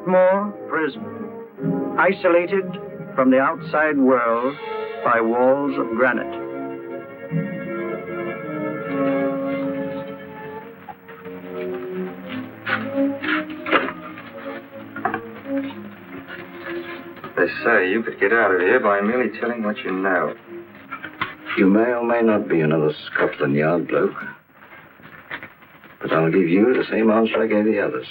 more prison, isolated from the outside world by walls of granite. They say you could get out of here by merely telling what you know. You may or may not be another Scotland Yard bloke. But I'll give you the same answer I gave the others.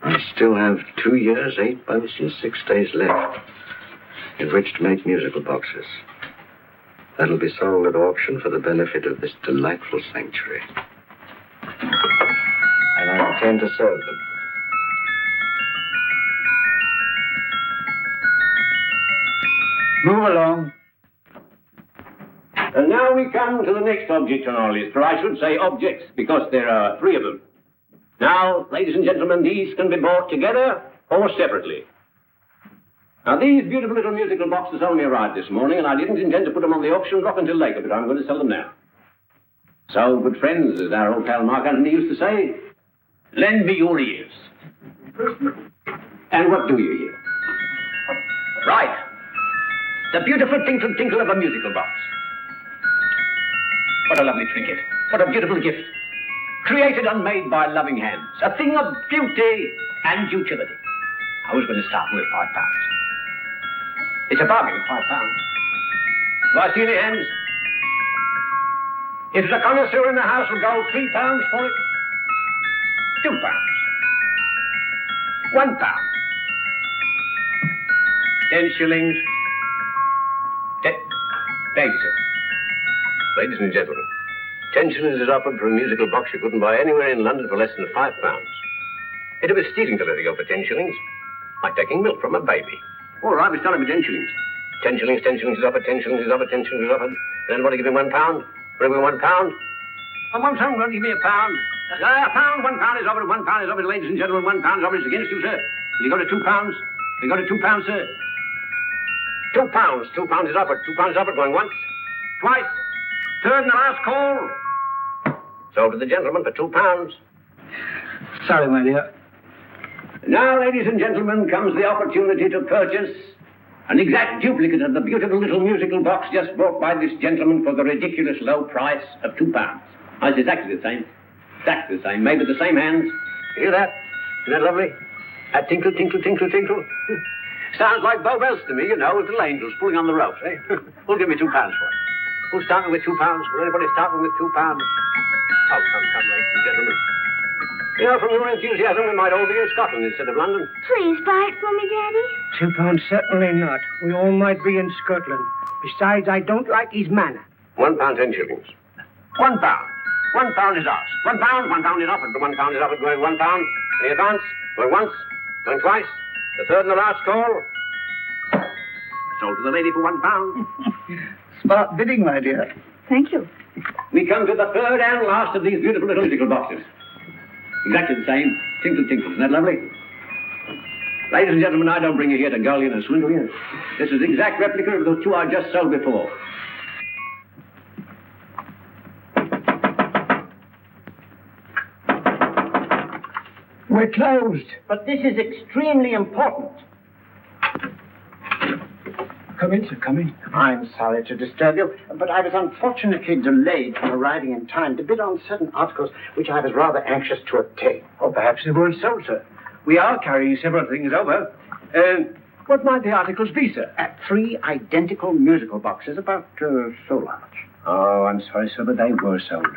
I still have 2 years, 8 months, and 6 days left in which to make musical boxes. That'll be sold at auction for the benefit of this delightful sanctuary. And I intend to serve them. Move along. And now we come to the next object on our list, or I should say objects, because there are 3 of them. Now, ladies and gentlemen, these can be bought together or separately. Now, these beautiful little musical boxes only arrived this morning, and I didn't intend to put them on the auction block until later, but I'm going to sell them now. So, good friends, as our old pal Mark Antony used to say, lend me your ears. And what do you hear? Right. The beautiful tinkle-tinkle of a musical box. What a lovely trinket. What a beautiful gift. Created and made by loving hands. A thing of beauty and utility. I was going to start with £5. It's a bargain, £5. Do I see any hands? If there's a connoisseur in the house, will go £3 for it. £2. £1. 10 shillings. Thank you, sir. Ladies and gentlemen, 10 shillings is offered for a musical box you couldn't buy anywhere in London for less than £5. It'd be stealing to let it go for 10 shillings. Like taking milk from a baby. All right, we started with 10 shillings. 10 shillings, 10 shillings is offered, 10 shillings is offered, 10 shillings is offered. Then everybody give me £1. For every £1. And £1 won't give me £1. £1 is offered, £1 is offered, ladies and gentlemen, £1 is offered. It's against you, sir. Will you go to £2? Will you go to £2, sir? £2 is offered, £2 is offered, going once, twice, third and the last call. Sold to the gentleman for £2. Sorry, my dear. Now, ladies and gentlemen, comes the opportunity to purchase an exact duplicate of the beautiful little musical box just bought by this gentleman for the ridiculous low price of £2. Oh, it's exactly the same. Exactly the same. Made with the same hands. You hear that? Isn't that lovely? That tinkle, tinkle, tinkle, tinkle. Sounds like Bow Bells to me, you know, with little angels pulling on the ropes, eh? Who'll give me £2 for it? Who's starting with £2? Will anybody starting with £2? Oh, come, ladies and gentlemen. You know, from your enthusiasm, we might all be in Scotland instead of London. Please buy it for me, Daddy. £2, certainly not. We all might be in Scotland. Besides, I don't like his manner. £1, 10 shillings. £1. £1 is ours. £1 is offered. The £1 is offered, going £1. Any advance? Going once, going twice. The third and the last call. Sold to the lady for £1. Smart bidding, my dear. Thank you. We come to the third and last of these beautiful little musical boxes. Exactly the same. Tinkle, tinkle. Isn't that lovely? Ladies and gentlemen, I don't bring you here to gull you and swindle you. This is the exact replica of those 2 I just sold before. We're closed. But this is extremely important. Come in, sir, come in. I'm sorry to disturb you, but I was unfortunately delayed from arriving in time to bid on certain articles which I was rather anxious to obtain. Or perhaps they weren't sold, sir. We are carrying several things over. What might the articles be, sir? 3 identical musical boxes, about so large. Oh, I'm sorry, sir, but they were sold.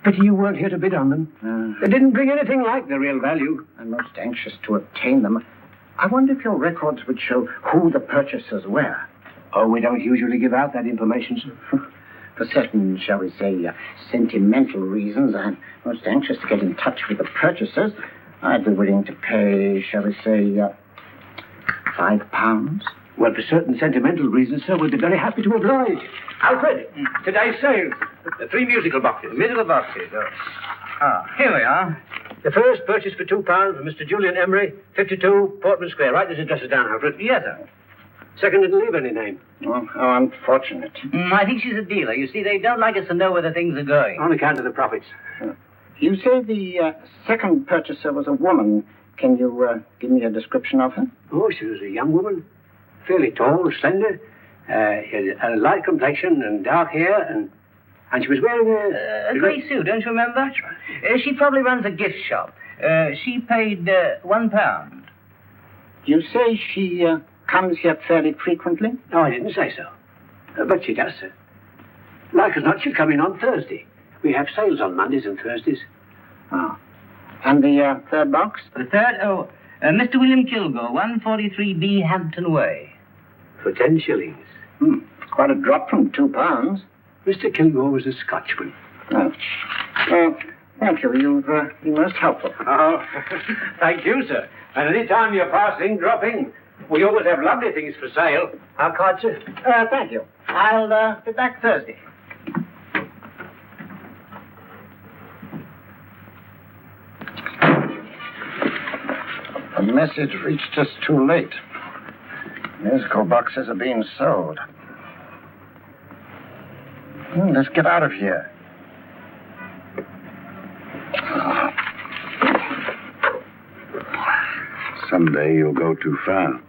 Pity you weren't here to bid on them. They didn't bring anything like their real value. I'm most anxious to obtain them. I wonder if your records would show who the purchasers were. Oh, we don't usually give out that information, sir. For certain, shall we say, sentimental reasons, I'm most anxious to get in touch with the purchasers. I'd be willing to pay, shall we say, £5. Well, for certain sentimental reasons, sir, we'd be very happy to oblige. Alfred, today's sales. The 3 musical boxes. Musical boxes, here we are. The first purchased for £2 from Mr. Julian Emery, 52 Portman Square. Write this address down, Alfred. Yes, sir. Second didn't leave any name. Oh, how unfortunate. I think she's a dealer. You see, they don't like us to know where the things are going. On account of the profits. You say the second purchaser was a woman. Can you give me a description of her? Oh, she was a young woman, fairly tall, slender, had a light complexion and dark hair, and she was wearing a grey suit, don't you remember? That's right. She probably runs a gift shop. She paid £1. You say she comes here fairly frequently? No, I didn't say so. But she does, sir. Like as not, she'll come in on Thursday. We have sales on Mondays and Thursdays. Oh. And the third box? The third? Oh, Mr. William Kilgore, 143B Hampton Way. For 10 shillings. Quite a drop from £2. Mr. Kilgore was a Scotchman. Oh. Well, thank you. You've been most helpful. Oh, thank you, sir. And any time you're passing, dropping, we always have lovely things for sale. Our card, sir? Thank you. I'll be back Thursday. The message reached us too late. Musical boxes are being sold. Let's get out of here. Someday you'll go too far.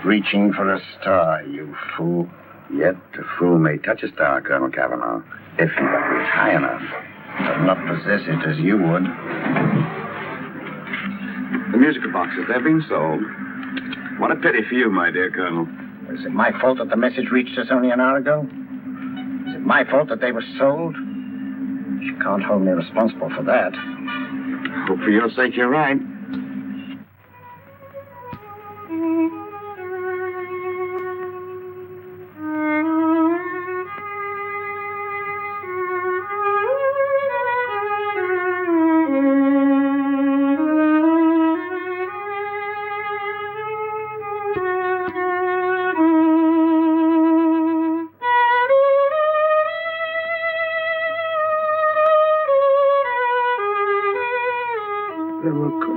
Reaching for a star, you fool. Yet a fool may touch a star, Colonel Cavanaugh, if he reach high enough. But not possess it as you would. The musical boxes, they're being sold. What a pity for you, my dear Colonel. Is it my fault that the message reached us only an hour ago? Is it my fault that they were sold? You can't hold me responsible for that. Hope for your sake you're right.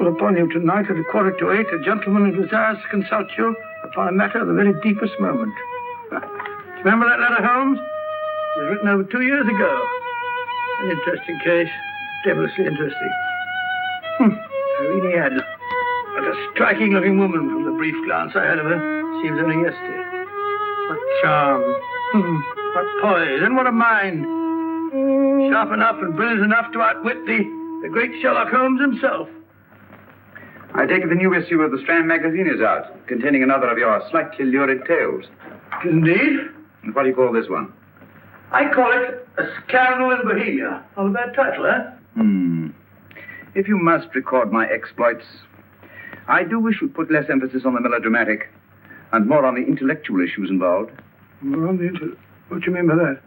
Upon you tonight at 7:45, a gentleman who desires to consult you upon a matter of the very deepest moment. Remember that letter, Holmes? It was written over 2 years ago. An interesting case. Devilishly interesting. Irene Adler. What a striking-looking woman from the brief glance I had of her. Seems only yesterday. What charm. What poise. And what a mind. Sharp enough and brilliant enough to outwit the great Sherlock Holmes himself. I take it the new issue of the Strand magazine is out, containing another of your slightly lurid tales. Indeed. And what do you call this one? I call it A Scandal in Bohemia. Not a bad title, eh? If you must record my exploits, I do wish you'd put less emphasis on the melodramatic and more on the intellectual issues involved. More on the What do you mean by that?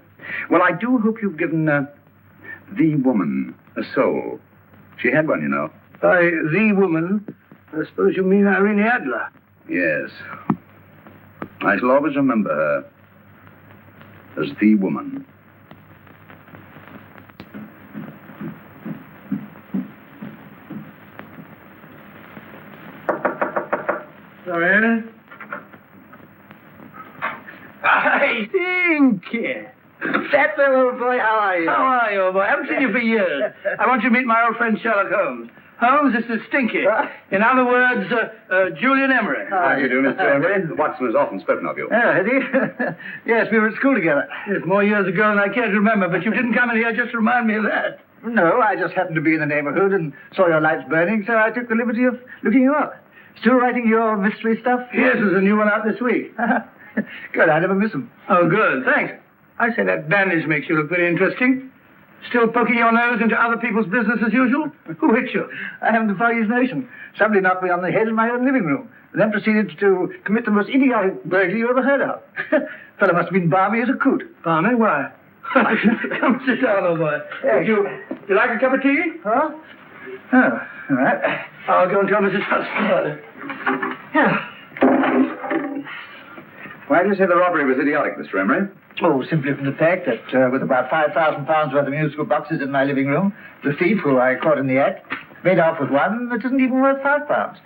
Well, I do hope you've given the woman a soul. She had one, you know. By the woman, I suppose you mean Irene Adler. Yes. I shall always remember her as the woman. Sorry. I think. That little boy, how are you? How are you, old boy? I haven't seen you for years. I want you to meet my old friend Sherlock Holmes. Holmes, this is Stinky. In other words, Julian Emery. How do you do, Mr. Emery? Watson has often spoken of you. Oh, has he? Yes, we were at school together. It's more years ago than I care to remember, but you didn't come in here just to remind me of that. No, I just happened to be in the neighborhood and saw your lights burning, so I took the liberty of looking you up. Still writing your mystery stuff? Yes, there's a new one out this week. Good, I never miss them. Oh, good, thanks. I say that bandage makes you look very interesting. Still poking your nose into other people's business as usual? Who hit you? I haven't the foggiest notion. Somebody knocked me on the head in my own living room, and then proceeded to commit the most idiotic burglary you ever heard of. Fellow must have been balmy as a coot. Balmy? Why? Come sit down, old boy. Yes. You like a cup of tea? Huh? Oh, all right. I'll go and tell Mrs. Hudson about it. Yeah. Why do you say the robbery was idiotic, Mr. Emery? Oh, simply from the fact that with about £5,000 worth of musical boxes in my living room, the thief, who I caught in the act, made off with one that isn't even worth £5.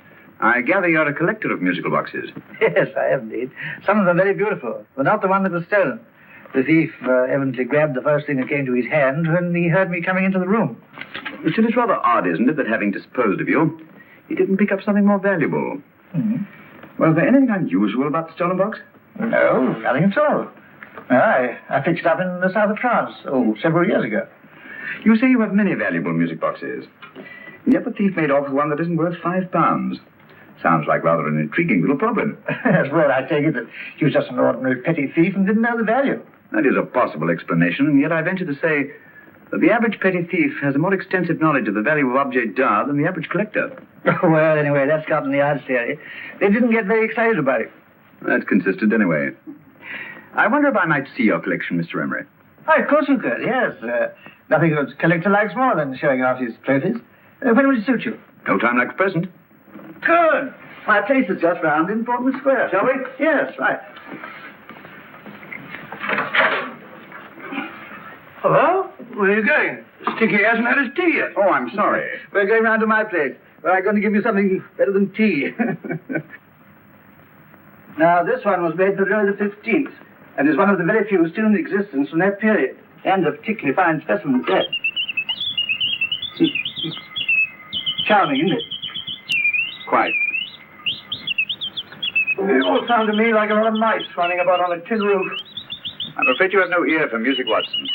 I gather you're a collector of musical boxes. Yes, I am indeed. Some of them very beautiful, but not the one that was stolen. The thief evidently grabbed the first thing that came to his hand when he heard me coming into the room. Still, it's rather odd, isn't it, that having disposed of you, he didn't pick up something more valuable. Mm-hmm. Was there anything unusual about the stolen box? No, nothing at all. I picked it up in the south of France, several years ago. You say you have many valuable music boxes. And yet the thief made off with one that isn't worth £5. Sounds like rather an intriguing little problem. Well, I take it that he was just an ordinary petty thief and didn't know the value. That is a possible explanation, and yet I venture to say that the average petty thief has a more extensive knowledge of the value of objets d'art than the average collector. Well, anyway, that's Scotland Yard's theory. They didn't get very excited about it. That's consistent anyway. I wonder if I might see your collection, Mr. Emery. Oh, of course you could, yes. Nothing a collector likes more than showing off his trophies. When will it suit you? No time like the present. Good. My place is just round in Portman Square. Shall we? Yes, right. Hello? Where are you going? Sticky hasn't had his tea yet. Oh, I'm sorry. We're going round to my place, where I'm going to give you something better than tea. Now, this one was made for Louis XV, and is one of the very few still in existence from that period, and a particularly fine specimen at that. Charming, isn't it? Quite. It all sounded to me like a lot of mice running about on a tin roof. I'm afraid you have no ear for music, Watson.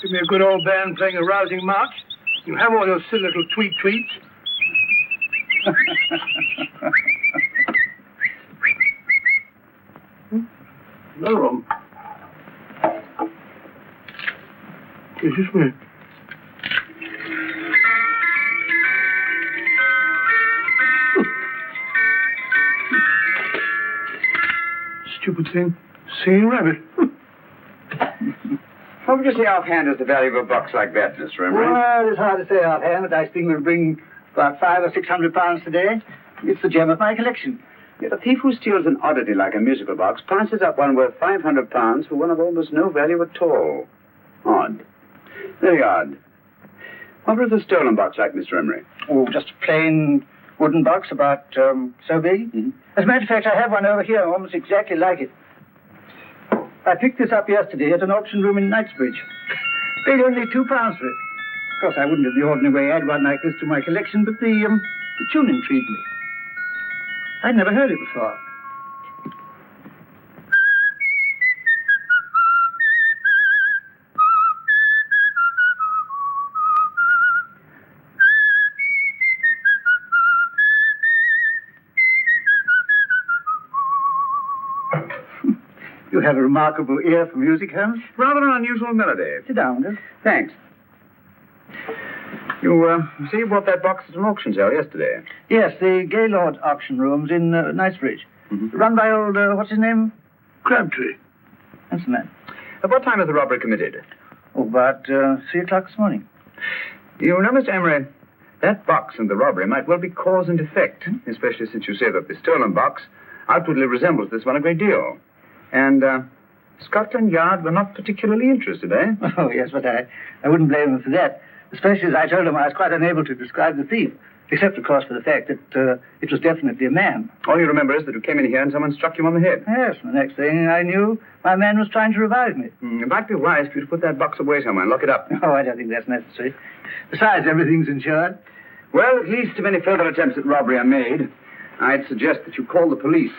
Give me a good old band playing a rousing march. You have all those silly little tweets. Another room. This is weird. Stupid thing. Singing rabbit. What would you say offhand is the value of a box like that, Mr. Emery? Well, it's hard to say offhand, but I think we'll bring about £500 or £600 today. It's the gem of my collection. Yet a thief who steals an oddity like a musical box passes up one worth £500 for one of almost no value at all. Odd. Very odd. What was the stolen box like, Mr. Emery? Oh, just a plain wooden box about so big. Mm-hmm. As a matter of fact, I have one over here almost exactly like it. I picked this up yesterday at an auction room in Knightsbridge. Paid only £2 for it. Of course, I wouldn't in the ordinary way add one like this to my collection, but the tune intrigued me. I'd never heard it before. You have a remarkable ear for music, Holmes. Rather an unusual melody. Sit down, Will. Thanks. You say you bought that box at an auction sale yesterday? Yes, the Gaylord auction rooms in Knightsbridge. Mm-hmm. Run by old, what's his name? Crabtree. That's the man. At what time was the robbery committed? Oh, about 3 o'clock this morning. You know, Mr. Emery, that box and the robbery might well be cause and effect, especially since you say that the stolen box outwardly resembles this one a great deal. And Scotland Yard were not particularly interested, eh? Oh, yes, but I wouldn't blame them for that. Especially as I told them I was quite unable to describe the thief. Except, of course, for the fact that it was definitely a man. All you remember is that you came in here and someone struck you on the head. Yes, and the next thing I knew, my man was trying to revive me. It might be wise for you to put that box away somewhere and lock it up. Oh, I don't think that's necessary. Besides, everything's insured. Well, at least if any further attempts at robbery are made, I'd suggest that you call the police,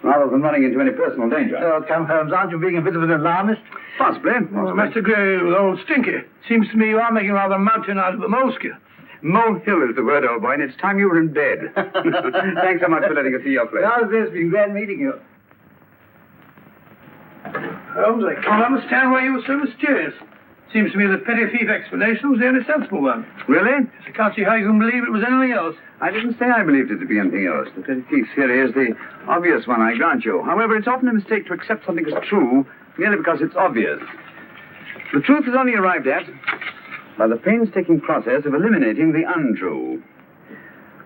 rather than running into any personal danger. Oh, come, Holmes, aren't you being a bit of an alarmist? Possibly. Oh, Mr. Gray with old Stinky. Seems to me you are making rather a mountain out of a molehill. Molehill is the word, old boy, and it's time you were in bed. Thanks so much for letting us see your place. How's this? Been glad meeting you. Holmes, I can't understand why you were so mysterious. Seems to me the petty thief explanation was the only sensible one. Really? I can't see how you can believe it was anything else. I didn't say I believed it to be anything else. The petty thief theory is the obvious one, I grant you. However, it's often a mistake to accept something as true merely because it's obvious. The truth is only arrived at by the painstaking process of eliminating the untrue.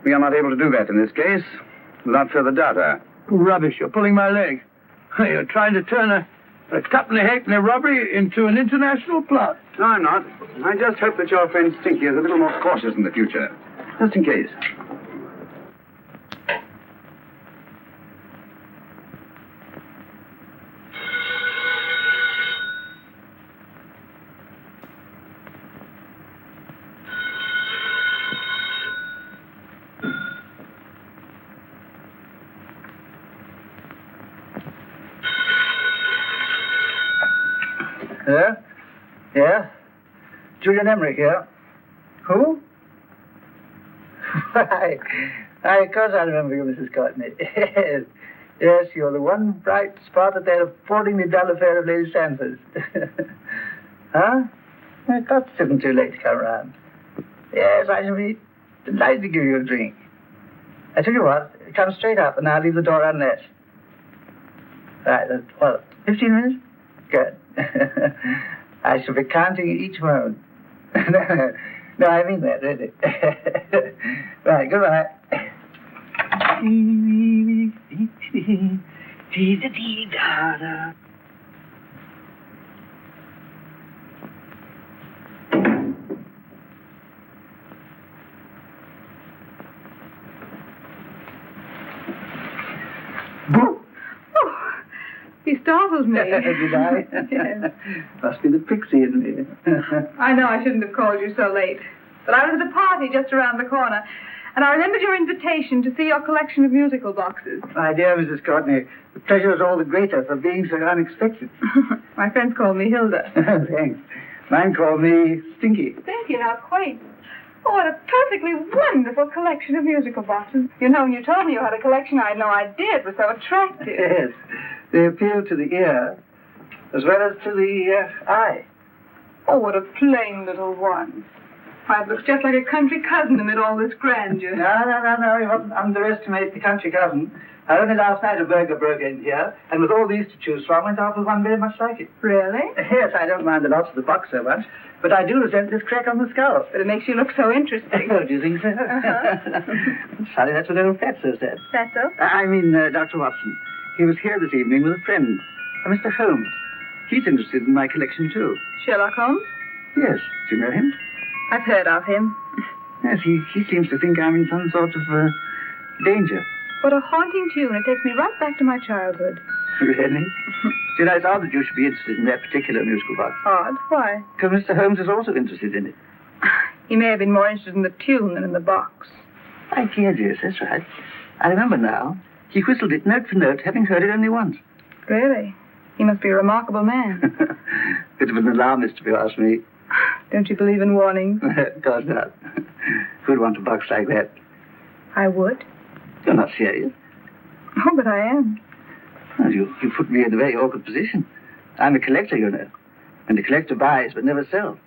We are not able to do that in this case without further data. Rubbish, you're pulling my leg. You're trying to turn a tuppenny halfpenny robbery into an international plot. No, I'm not. I just hope that your friend Stinky is a little more cautious in the future. Just in case. Yeah? Yeah? Julian Emery here. Who? Of course I remember you, Mrs. Courtney. Yes. Yes, you're the one bright spot at that appallingly dull affair of Lady Sanford's. Huh? Of course it isn't too late to come round. Yes, I shall be delighted to give you a drink. I tell you what, come straight up and I'll leave the door unlatched. Right, that's, 15 minutes? Good. I shall be counting each moment. No, I mean that, really. Right, goodbye. He startled me. Did I? Yes. Must be the pixie in me. I know I shouldn't have called you so late. But I was at a party just around the corner, and I remembered your invitation to see your collection of musical boxes. My dear Mrs. Courtney, the pleasure is all the greater for being so unexpected. My friends call me Hilda. Thanks. Mine call me Stinky. Thank you, how quaint. Oh, what a perfectly wonderful collection of musical boxes. You know, when you told me you had a collection, I had no idea it was so attractive. Yes. They appeal to the ear as well as to the eye. Oh, what a plain little one. Why, it looks just like a country cousin amid all this grandeur. No. You mustn't underestimate the country cousin. Only last night a burglar broke in here, and with all these to choose from, went off with one very much like it. Really? Yes, I don't mind the loss of the box so much, but I do resent this crack on the skull. But it makes you look so interesting. Oh, do you think so? Sorry, that's what old Fatso said. Fatso? I mean, Dr. Watson. He was here this evening with a friend, Mr. Holmes. He's interested in my collection, too. Sherlock Holmes? Yes. Do you know him? I've heard of him. Yes, he seems to think I'm in some sort of danger. What a haunting tune. It takes me right back to my childhood. Really? You know, it's odd that you should be interested in that particular musical box. Odd? Why? Because Mr. Holmes is also interested in it. He may have been more interested in the tune than in the box. My dear, yes, that's right. I remember now. He whistled it note for note, having heard it only once. Really? He must be a remarkable man. Bit of an alarmist, if you ask me. Don't you believe in warnings? Of course not. Who'd want a box like that? I would. You're not serious. Oh, but I am. Well, you put me in a very awkward position. I'm a collector, you know. And a collector buys but never sells.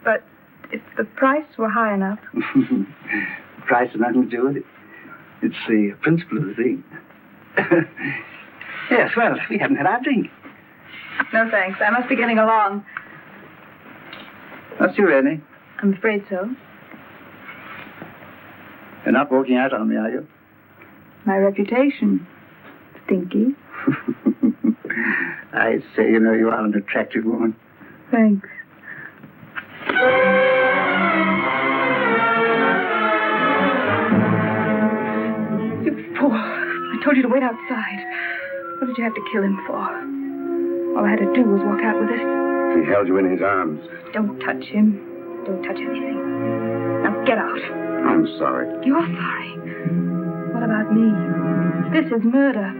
But if the price were high enough... The price has nothing to do with it. It's the principle of the thing. Yes, well, we haven't had our drink. No, thanks. I must be getting along. What's your Annie? I'm afraid so. You're not walking out on me, are you? My reputation. Stinky. I say, you know, you are an attractive woman. Thanks. You fool. I told you to wait outside. What did you have to kill him for? All I had to do was walk out with it. He held you in his arms. Don't touch him. Don't touch anything. Now get out. I'm sorry. You're sorry. What about me? This is murder.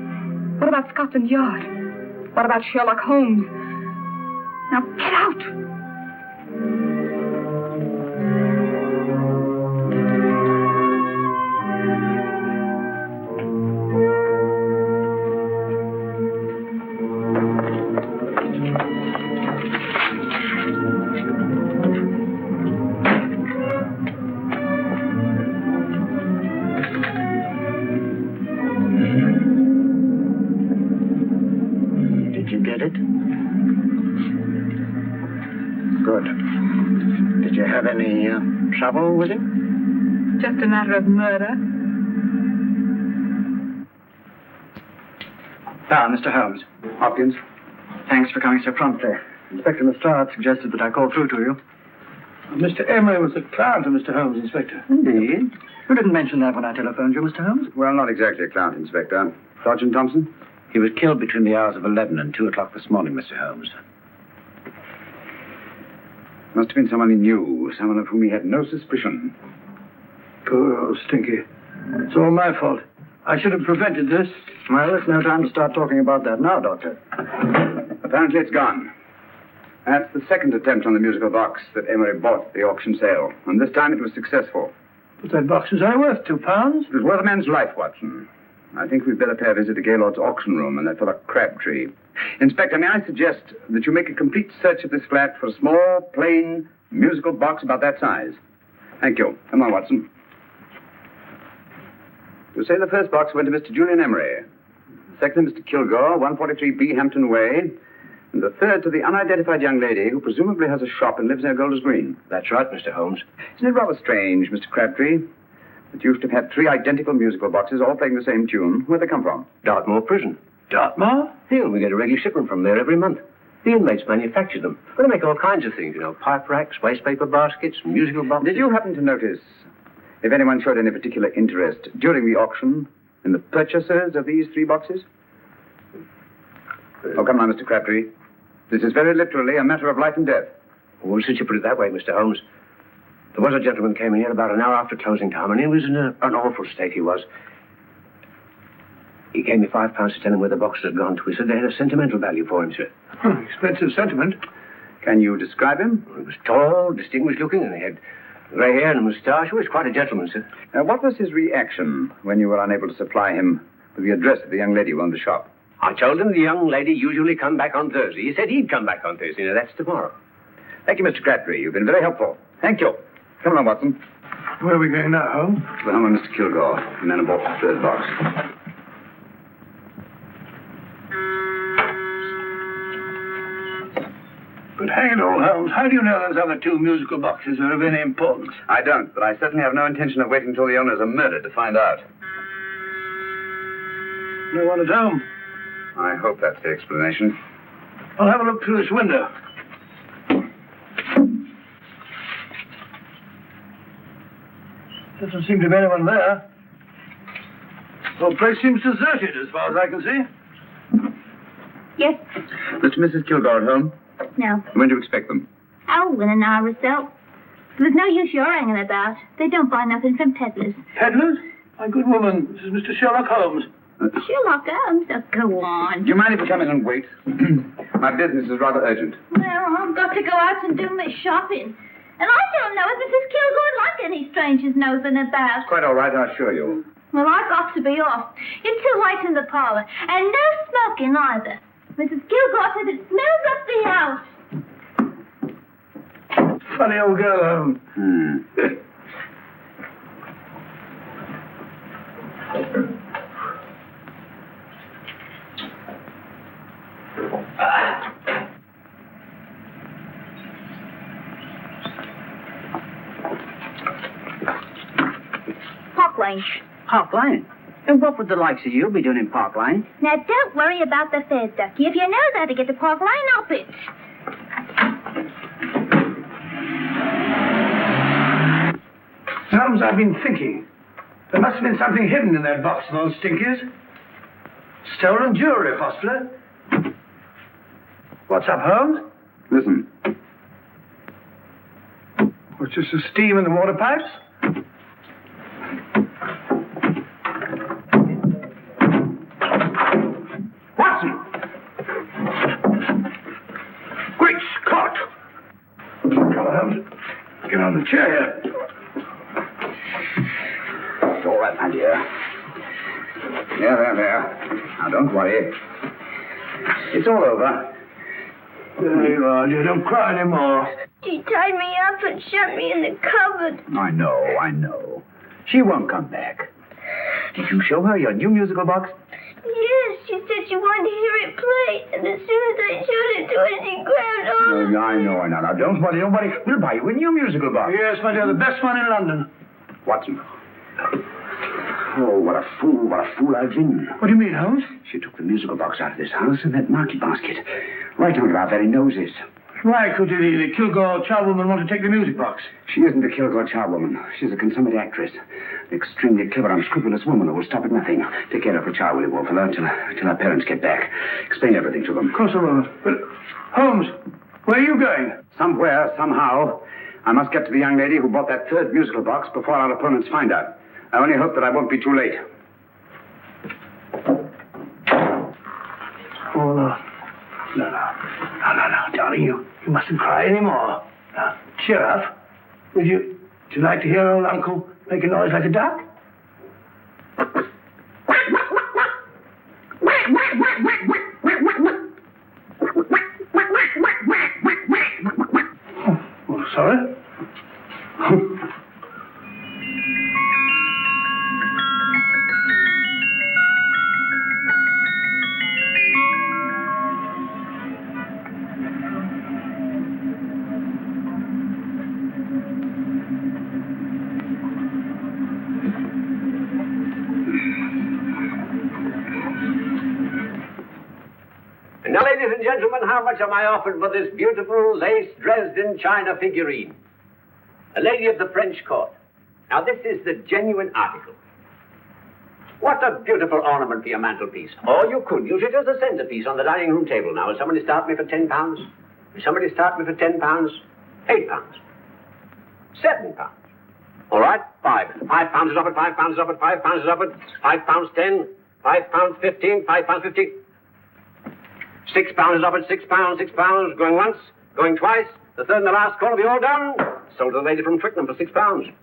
What about Scotland Yard? What about Sherlock Holmes? Now get out! Trouble with him? Just a matter of murder. Mr. Holmes. Hopkins. Thanks for coming so promptly. Inspector Lestrade suggested that I call through to you. Mr. Emery was a client of Mr. Holmes, Inspector. Indeed. You didn't mention that when I telephoned you, Mr. Holmes. Well, not exactly a client, Inspector. Sergeant Thompson? He was killed between the hours of 11 and 2 o'clock this morning, Mr. Holmes. Must have been someone he knew, someone of whom he had no suspicion. Poor old Stinky. It's all my fault. I should have prevented this. Well, it's no time to start talking about that now, Doctor. Apparently it's gone. That's the second attempt on the musical box that Emery bought at the auction sale. And this time it was successful. But that box was only worth £2. It was worth a man's life, Watson. I think we'd better pay a visit to Gaylord's auction room and that fellow Crabtree. Inspector, may I suggest that you make a complete search of this flat for a small, plain, musical box about that size? Thank you. Come on, Watson. You say the first box went to Mr. Julian Emery. The second to Mr. Kilgore, 143B Hampton Way. And the third to the unidentified young lady who presumably has a shop and lives near Golders Green. That's right, Mr. Holmes. Isn't it rather strange, Mr. Crabtree, that you used to have had 3 identical musical boxes all playing the same tune? Where'd they come from? Dartmoor Prison. Dartmoor? Here, we get a regular shipment from there every month. The inmates manufacture them. Well, they make all kinds of things, pipe racks, waste paper baskets, musical boxes. Did you happen to notice if anyone showed any particular interest during the auction in the purchasers of these 3 boxes? Oh, come on, Mr. Crabtree. This is very literally a matter of life and death. Well, since you put it that way, Mr. Holmes, there was a gentleman came in here about an hour after closing time, and he was in an awful state, he was. He gave me £5 to tell him where the boxes had gone to. He said they had a sentimental value for him, sir. Expensive sentiment. Can you describe him? He was tall, distinguished looking, and he had grey hair and a moustache. He was quite a gentleman, sir. What was his reaction when you were unable to supply him with the address of the young lady who owned the shop? I told him the young lady usually come back on Thursday. He said he'd come back on Thursday. Now, that's tomorrow. Thank you, Mr. Crabtree. You've been very helpful. Thank you. Come on, Watson. Where are we going now, Holmes? To the home of Mr. Kilgore, the man who bought the third box. But hang it all, Holmes, how do you know those other 2 musical boxes are of any importance? I don't, but I certainly have no intention of waiting until the owners are murdered to find out. No one at home. I hope that's the explanation. I'll have a look through this window. Doesn't seem to be anyone there. The whole place seems deserted as far as I can see. Yes. Mr. and Mrs. Kilgore at home? No. When do you expect them? Oh, in an hour or so. There's no use your hanging about. They don't buy nothing from peddlers. Peddlers? My good woman, this is Mr. Sherlock Holmes. Sherlock Holmes? Oh, go on. Do you mind if we come in and wait? My business is rather urgent. Well, I've got to go out and do my shopping. And I don't know if Mrs. Kilgore'd like any strangers nosing about. Quite all right, I assure you. Well, I've got to be off. It's too late in the parlor. And no smoking either. Mrs. Kilgore said it smells up the house. Funny old girl, Holmes. Park Lane. Park Lane? And what would the likes of you be doing in Park Lane? Now, don't worry about the fare, Ducky. If you know how to get to Park Lane, up it. Holmes, I've been thinking. There must have been something hidden in that box of those stinkies. Stolen jewelry, possibly. What's up, Holmes? Listen. What's this, the steam in the water pipes? Watson! Great Scott! Come on, Holmes. Get on the chair here. It's all right, my dear. There. Now, don't worry. It's all over. There you are, dear. Don't cry anymore. She tied me up and shut me in the cupboard. I know. She won't come back. Did you show her your new musical box? Yes, she said she wanted to hear it play. And as soon as I showed it to her, she grabbed on it. I know. Now, don't worry. We'll buy you a new musical box. Yes, my dear, the best one in London. Watson. Oh, what a fool I've been. What do you mean, Holmes? She took the musical box out of this house in that market basket. Right under our very noses. Why could the Kilgore charwoman want to take the music box? She isn't a Kilgore charwoman. She's a consummate actress. An extremely clever, unscrupulous woman who will stop at nothing. Take care of her child, will you, Wolfella, till her parents get back. Explain everything to them. Of course I will. But, Holmes, where are you going? Somewhere, somehow. I must get to the young lady who bought that third musical box before our opponents find out. I only hope that I won't be too late. Oh, no, darling, you You mustn't cry anymore. Now, cheer up. Would you like to hear old Uncle make a noise like a duck? Oh, sorry? Now, ladies and gentlemen, how much am I offered for this beautiful lace Dresden china figurine? A lady of the French court. Now, this is the genuine article. What a beautiful ornament for your mantelpiece. Or you could use it as a centerpiece on the dining room table. Now, will somebody start me for £10? Will somebody start me for £10? £8? £7? All right, £5 is offered, £5 is offered, £5 is offered, £5.10, £5.15, £5.15. £6 is offered, £6, going once, going twice, the third and the last call will be all done. Sold to the lady from Twickenham for £6.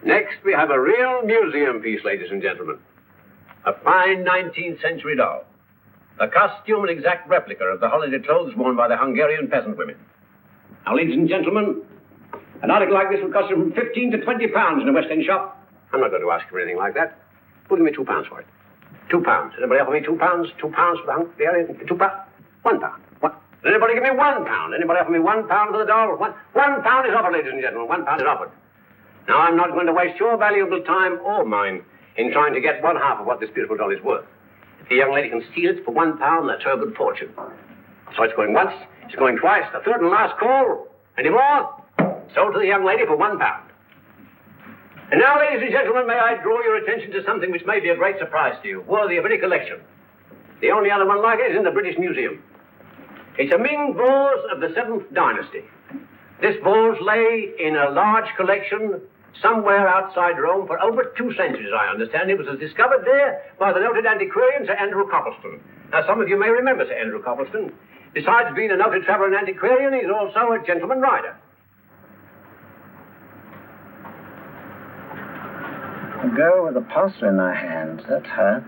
Next, we have a real museum piece, ladies and gentlemen. A fine 19th century doll. A costume and exact replica of the holiday clothes worn by the Hungarian peasant women. Now, ladies and gentlemen, an article like this will cost you from £15 to £20 in a West End shop. I'm not going to ask you for anything like that. Who'll give me £2 for it? £2. Anybody offer me £2? £2 for the Hungarian? £2? £1. What? Does anybody give me £1? Anybody offer me £1 for the doll? £1 is offered, ladies and gentlemen. £1 is offered. Now, I'm not going to waste your valuable time or mine in trying to get one half of what this beautiful doll is worth. If the young lady can steal it for £1, that's her good fortune. So it's going once, it's going twice, the third and last call. Any more? Sold to the young lady for £1. And now, ladies and gentlemen, may I draw your attention to something which may be a great surprise to you, worthy of any collection. The only other one like it is in the British Museum. It's a Ming vase of the 7th dynasty. This vase lay in a large collection somewhere outside Rome for over 2 centuries, I understand. It was discovered there by the noted antiquarian Sir Andrew Coppleston. Now, some of you may remember Sir Andrew Coppleston. Besides being a noted traveller and antiquarian, he's also a gentleman rider. A girl with a parcel in her hand. That's her.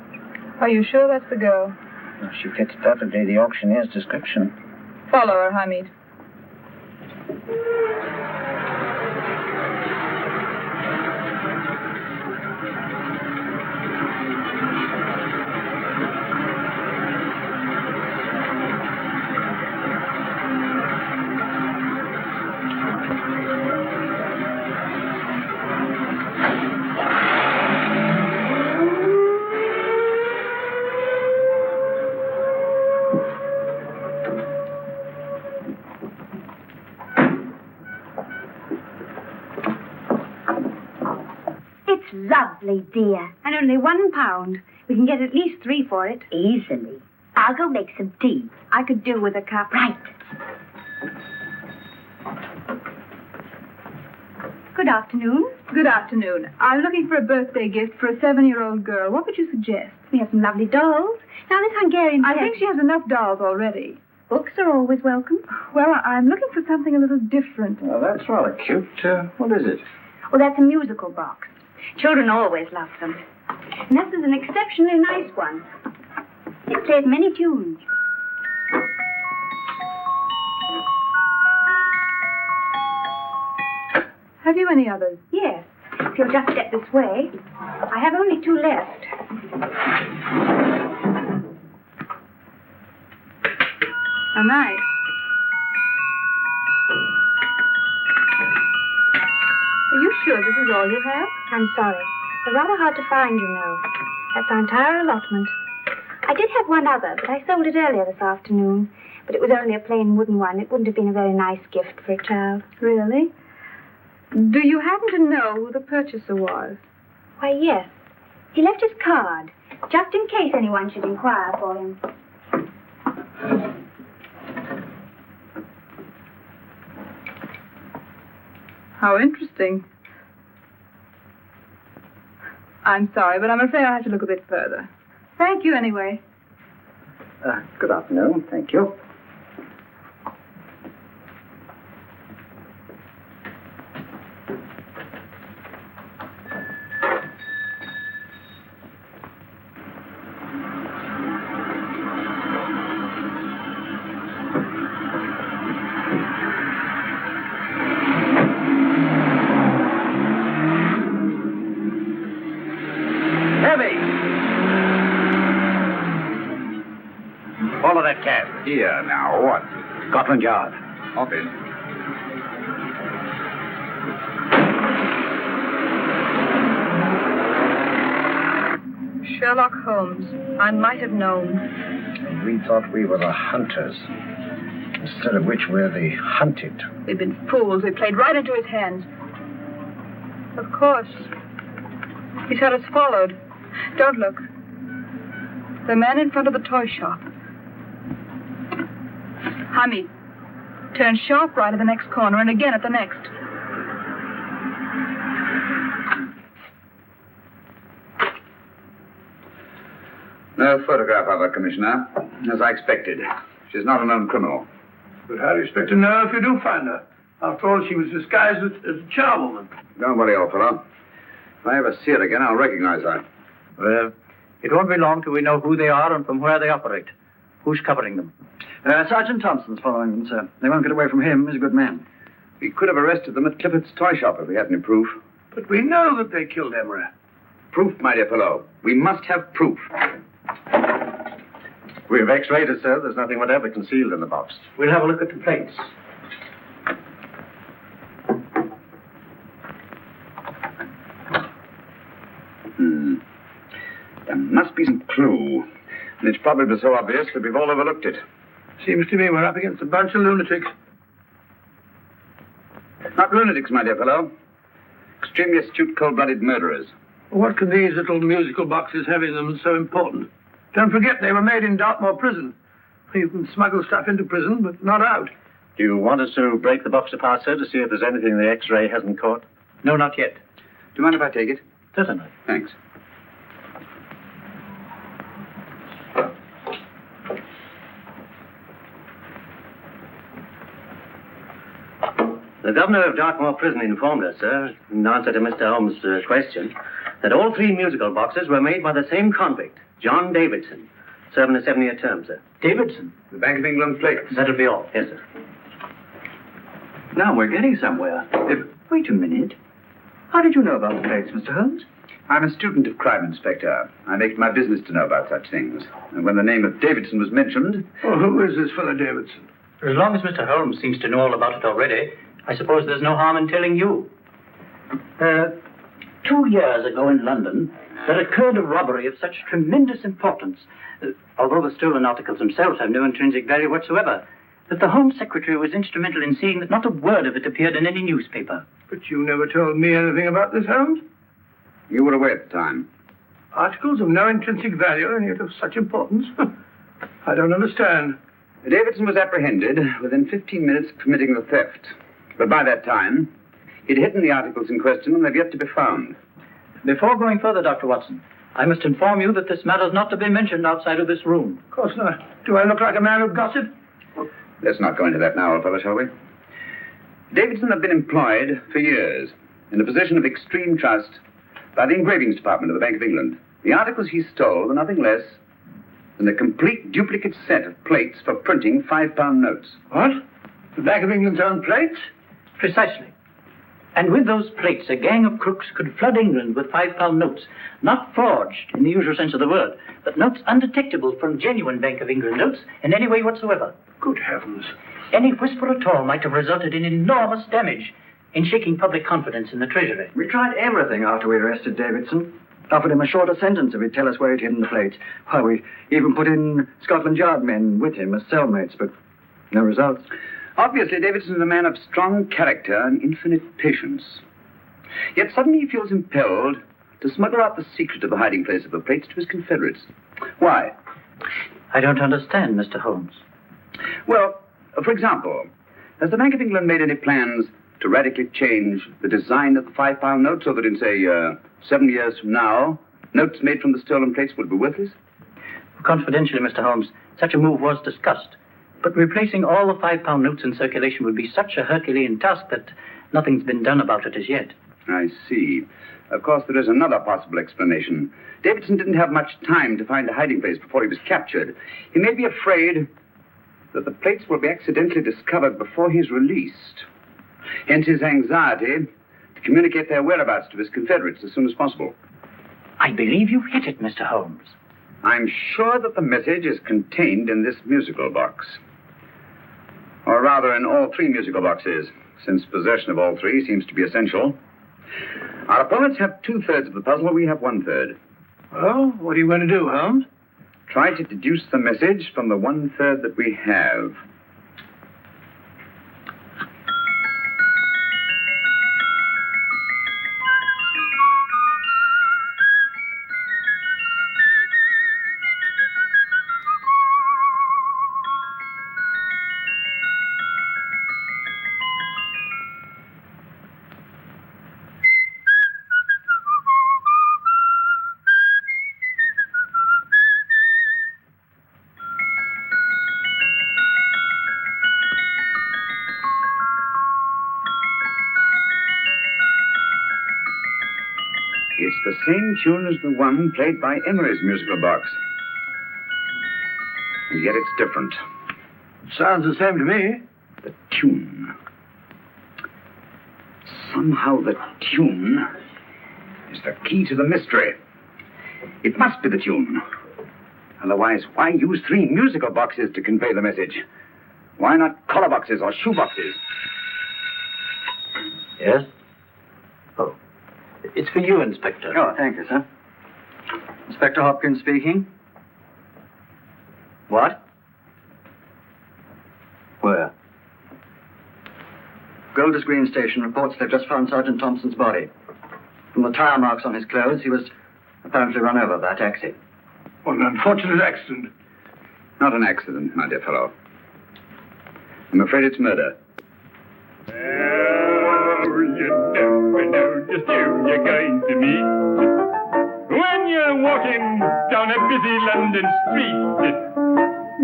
Are you sure that's the girl? Well, she fits perfectly the auctioneer's description. Follow her, Hamid. Lovely, dear. And only £1. We can get at least 3 for it. Easily. I'll go make some tea. I could do with a cup. Right. Good afternoon. Good afternoon. I'm looking for a birthday gift for a 7-year-old girl. What would you suggest? We have some lovely dolls. Now, this Hungarian... I think she has enough dolls already. Books are always welcome. Well, I'm looking for something a little different. Well, that's rather cute. What is it? Well, that's a musical box. Children always love them. And this is an exceptionally nice one. It plays many tunes. Have you any others? Yes. If you'll just step this way. I have only 2 left. How nice. Are you sure this is all you have? I'm sorry. They're rather hard to find, you know. That's our entire allotment. I did have one other, but I sold it earlier this afternoon. But it was only a plain wooden one. It wouldn't have been a very nice gift for a child. Really? Do you happen to know who the purchaser was? Why, yes. He left his card, just in case anyone should inquire for him. How interesting. I'm sorry, but I'm afraid I'll have to look a bit further. Thank you, anyway. Good afternoon. Thank you. Follow that cab. Here, now, what? Scotland Yard. Office. Sherlock Holmes. I might have known. We thought we were the hunters, instead of which we're the hunted. We've been fools. We played right into his hands. Of course. He's had us followed. Don't look. The man in front of the toy shop. Hamid, turn sharp right at the next corner and again at the next. No photograph of her, Commissioner. As I expected. She's not a known criminal. But how do you expect to know if you do find her? After all, she was disguised as a charwoman. Don't worry, old fellow. If I ever see her again, I'll recognize her. Well, it won't be long till we know who they are and from where they operate. Who's covering them? Sergeant Thompson's following them, sir. They won't get away from him. He's a good man. We could have arrested them at Clifford's toy shop if we had any proof. But we know that they killed Emery. Proof, my dear fellow. We must have proof. We've x-rayed it, sir. There's nothing whatever concealed in the box. We'll have a look at the plates. There must be some clue. And it's probably so obvious that we've all overlooked it. Seems to me we're up against a bunch of lunatics. Not lunatics, my dear fellow. Extremely astute, cold-blooded murderers. What can these little musical boxes have in them so important? Don't forget they were made in Dartmoor prison. You can smuggle stuff into prison, but not out. Do you want us to break the box apart, sir, to see if there's anything the x-ray hasn't caught? No, not yet. Do you mind if I take it? Certainly. Thanks. The governor of Dartmoor Prison informed us, sir, in answer to Mr. Holmes' question, that all three musical boxes were made by the same convict, John Davidson, serving a 7-year term, sir. Davidson? The Bank of England plates. That'll be all. Yes, sir. Now we're getting somewhere. Wait a minute. How did you know about the plates, Mr. Holmes? I'm a student of crime, Inspector. I make it my business to know about such things. And when the name of Davidson was mentioned... Well, who is this fellow Davidson? As long as Mr. Holmes seems to know all about it already, I suppose there's no harm in telling you. 2 years ago in London, there occurred a robbery of such tremendous importance, although the stolen articles themselves have no intrinsic value whatsoever, that the Home Secretary was instrumental in seeing that not a word of it appeared in any newspaper. But you never told me anything about this, Holmes. You were away at the time. Articles of no intrinsic value and yet of such importance? I don't understand. Davidson was apprehended within 15 minutes of committing the theft. But by that time, he'd hidden the articles in question and they've yet to be found. Before going further, Dr. Watson, I must inform you that this matter's not to be mentioned outside of this room. Of course not. Do I look like a man who gossip? Let's not go into that now, old fellow, shall we? Davidson had been employed for years in a position of extreme trust by the engravings department of the Bank of England. The articles he stole were nothing less than a complete duplicate set of plates for printing £5 notes. What? The Bank of England's own plates? Precisely. And with those plates, a gang of crooks could flood England with £5 notes, not forged in the usual sense of the word, but notes undetectable from genuine Bank of England notes in any way whatsoever. Good heavens. Any whisper at all might have resulted in enormous damage in shaking public confidence in the Treasury. We tried everything after we arrested Davidson. Offered him a shorter sentence if he'd tell us where he'd hidden the plates. Why, we even put in Scotland Yard men with him as cellmates, but no results. Obviously, Davidson is a man of strong character and infinite patience. Yet suddenly he feels impelled to smuggle out the secret of the hiding place of the plates to his confederates. Why? I don't understand, Mr. Holmes. Well, for example, has the Bank of England made any plans to radically change the design of the £5 note so that in, say, 7 years from now, notes made from the stolen plates would be worthless? Confidentially, Mr. Holmes, such a move was discussed. But replacing all the £5 notes in circulation would be such a Herculean task that nothing's been done about it as yet. I see. Of course, there is another possible explanation. Davidson didn't have much time to find a hiding place before he was captured. He may be afraid that the plates will be accidentally discovered before he's released. Hence his anxiety to communicate their whereabouts to his confederates as soon as possible. I believe you've hit it, Mr. Holmes. I'm sure that the message is contained in this musical box. Or rather, in all three musical boxes, since possession of all three seems to be essential. Our opponents have 2/3 of the puzzle, we have 1/3. Well, what are you going to do, Holmes? Try to deduce the message from the 1/3 that we have. It's the same tune as the one played by Emery's musical box. And yet it's different. Sounds the same to me. The tune. Somehow the tune is the key to the mystery. It must be the tune. Otherwise, why use 3 musical boxes to convey the message? Why not collar boxes or shoe boxes? Yes? Oh. It's for you, Inspector. Oh, thank you, sir. Inspector Hopkins speaking. What? Where? Golders Green Station reports they've just found Sergeant Thompson's body. From the tire marks on his clothes, he was apparently run over by a taxi. What an unfortunate accident. Not an accident, my dear fellow. I'm afraid it's murder. You never know just who you're going to meet when you're walking down a busy London street.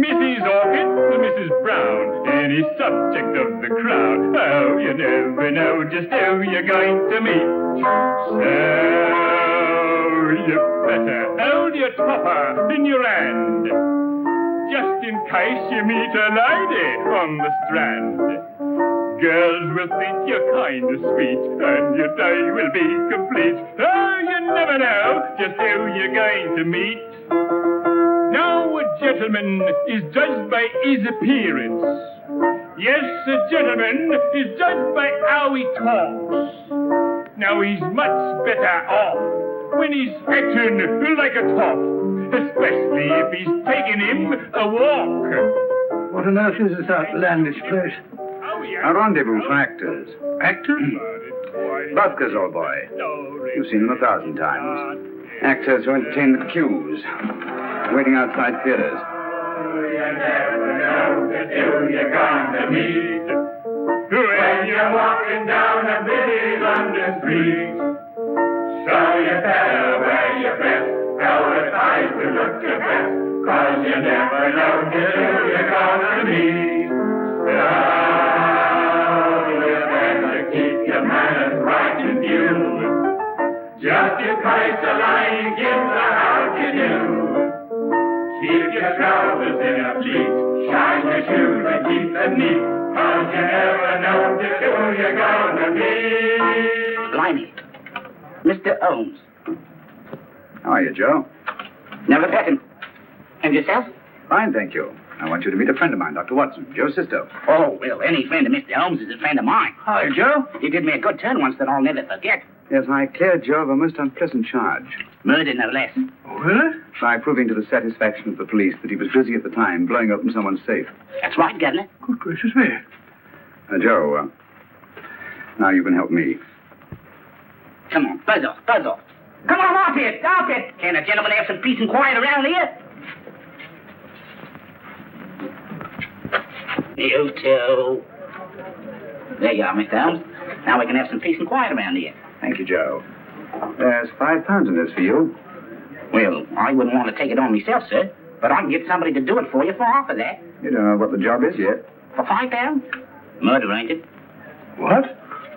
Mrs. Orchid to Mrs. Brown, any subject of the crowd. Oh, you never know just who you're going to meet. So you better hold your topper in your hand, just in case you meet a lady on the Strand. Girls will think you're kind of sweet, and your day will be complete. Oh, you never know just who you're going to meet. Now, a gentleman is judged by his appearance. Yes, a gentleman is judged by how he talks. Now, he's much better off when he's acting like a top, especially if he's taking him a walk. What on earth is this outlandish place? A rendezvous for actors. Actors? Buskers, old boy. You've seen them 1,000 times. Actors who entertain the queues, waiting outside theaters. You never know just who you're going to meet when you're walking down a busy London street. So you better wear your best, advertise to look your best, 'cause you never know just who you're going to meet. So you better keep your manners right in view, just in case the line gives a how to do. Keep your trousers in a pleat, shine your shoes and keep them neat, 'cause you never know just who you're gonna meet. Blimey. Mr. Holmes. How are you, Joe? Never met him. And yourself? Fine, thank you. I want you to meet a friend of mine, Dr. Watson, Joe's sister. Oh, well, any friend of Mr. Holmes is a friend of mine. Hi, Joe. You did me a good turn once that I'll never forget. Yes, I cleared Joe of a most unpleasant charge. Murder, no less. Oh, really? By proving to the satisfaction of the police that he was busy at the time blowing open someone's safe. That's right, Governor. Good gracious me. Joe, now you can help me. Come on, buzz off, buzz off. Come on, off it, off it. Can't a gentleman have some peace and quiet around here? You too. There you are, Mr. Holmes. Now we can have some peace and quiet around here. Thank you, Joe. There's £5 in this for you. Well, I wouldn't want to take it on myself, sir, but I can get somebody to do it for you for half of that. You don't know what the job is yet. For £5? Murder, ain't it? What?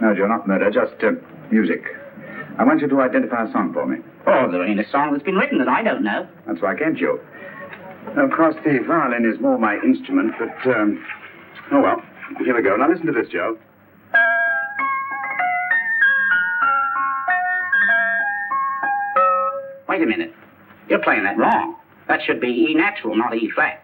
No, Joe, not murder, just music. I want you to identify a song for me. Oh, there ain't a song that's been written that I don't know. That's why I came to you. Of course, the violin is more my instrument, but, oh well. Here we go. Now listen to this, Joe. Wait a minute. You're playing that wrong. That should be E natural, not E flat.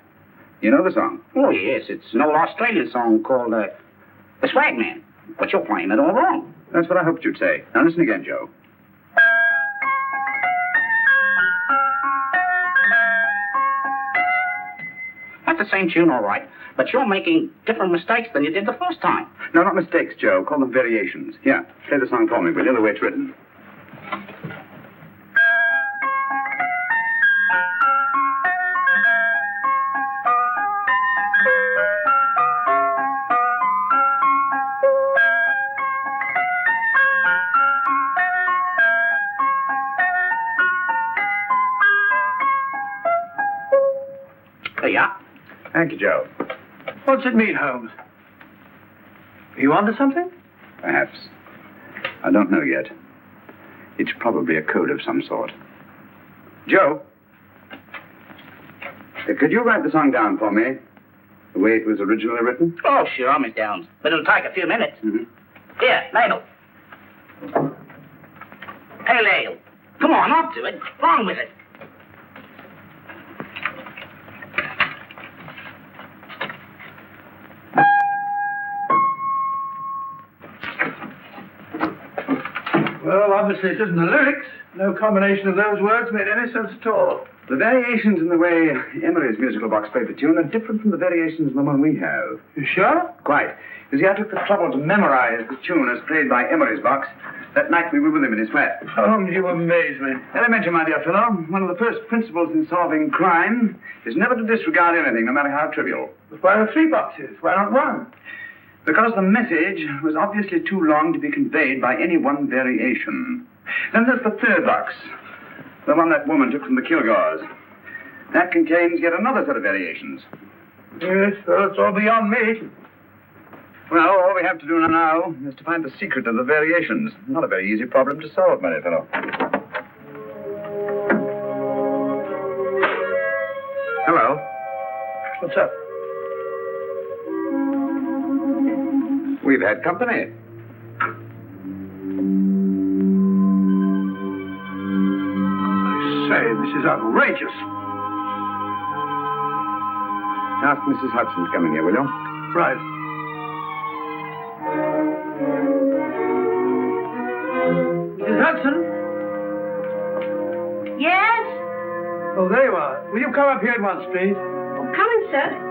You know the song? Oh, yes. It's an old Australian song called The Swag Man. But you're playing it all wrong. That's what I hoped you'd say. Now listen again, Joe. That's the same tune, all right. But you're making different mistakes than you did the first time. No, not mistakes, Joe. Call them variations. Here, play the song for me, will you? The way it's written. There you are. Thank you, Joe. What's it mean, Holmes? Are you onto something? Perhaps. I don't know yet. It's probably a code of some sort. Joe? Could you write the song down for me? The way it was originally written? Oh, sure, Miss Downs. But it'll take a few minutes. Mm-hmm. Here, ladle. Pale ale. Come on, up to it. Wrong with it. Well, obviously it isn't the lyrics. No combination of those words made any sense at all. The variations in the way Emery's musical box played the tune are different from the variations in the one we have. You sure? Quite. You see, I took the trouble to memorize the tune as played by Emery's box that night we were with him in his flat. Holmes, you amaze me. Elementary, my dear fellow. One of the first principles in solving crime is never to disregard anything, no matter how trivial. But why the 3 boxes? Why not 1? Because the message was obviously too long to be conveyed by any one variation. Then there's the 3rd box, the one that woman took from the Kilgores. That contains yet another set of variations. Yes, well, it's all beyond me. Well, all we have to do now is to find the secret of the variations. Not a very easy problem to solve, my dear fellow. Hello. What's up? We've had company. I say, this is outrageous. Ask Mrs. Hudson to come in here, will you? Right. Mrs. Hudson? Yes? Oh, there you are. Will you come up here at once, please? Oh, coming, sir.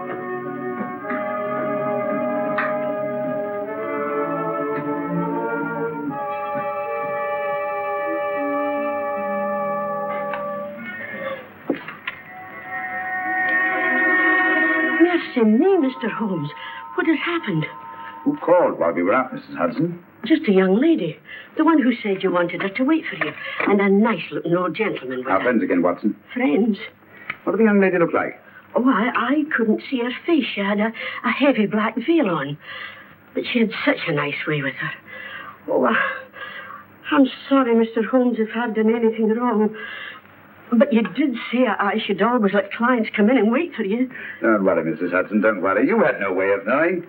Mercy me, Mr. Holmes. What has happened? Who called while we were out, Mrs. Hudson? Just a young lady. The one who said you wanted her to wait for you. And a nice-looking old gentleman with Our her. friends again, Watson. Friends? What did the young lady look like? Oh, I couldn't see her face. She had a heavy black veil on. But she had such a nice way with her. Oh, I'm sorry, Mr. Holmes, if I've done anything wrong. But you did say I should always let clients come in and wait for you. Don't worry, Mrs. Hudson, don't worry. You had no way of knowing.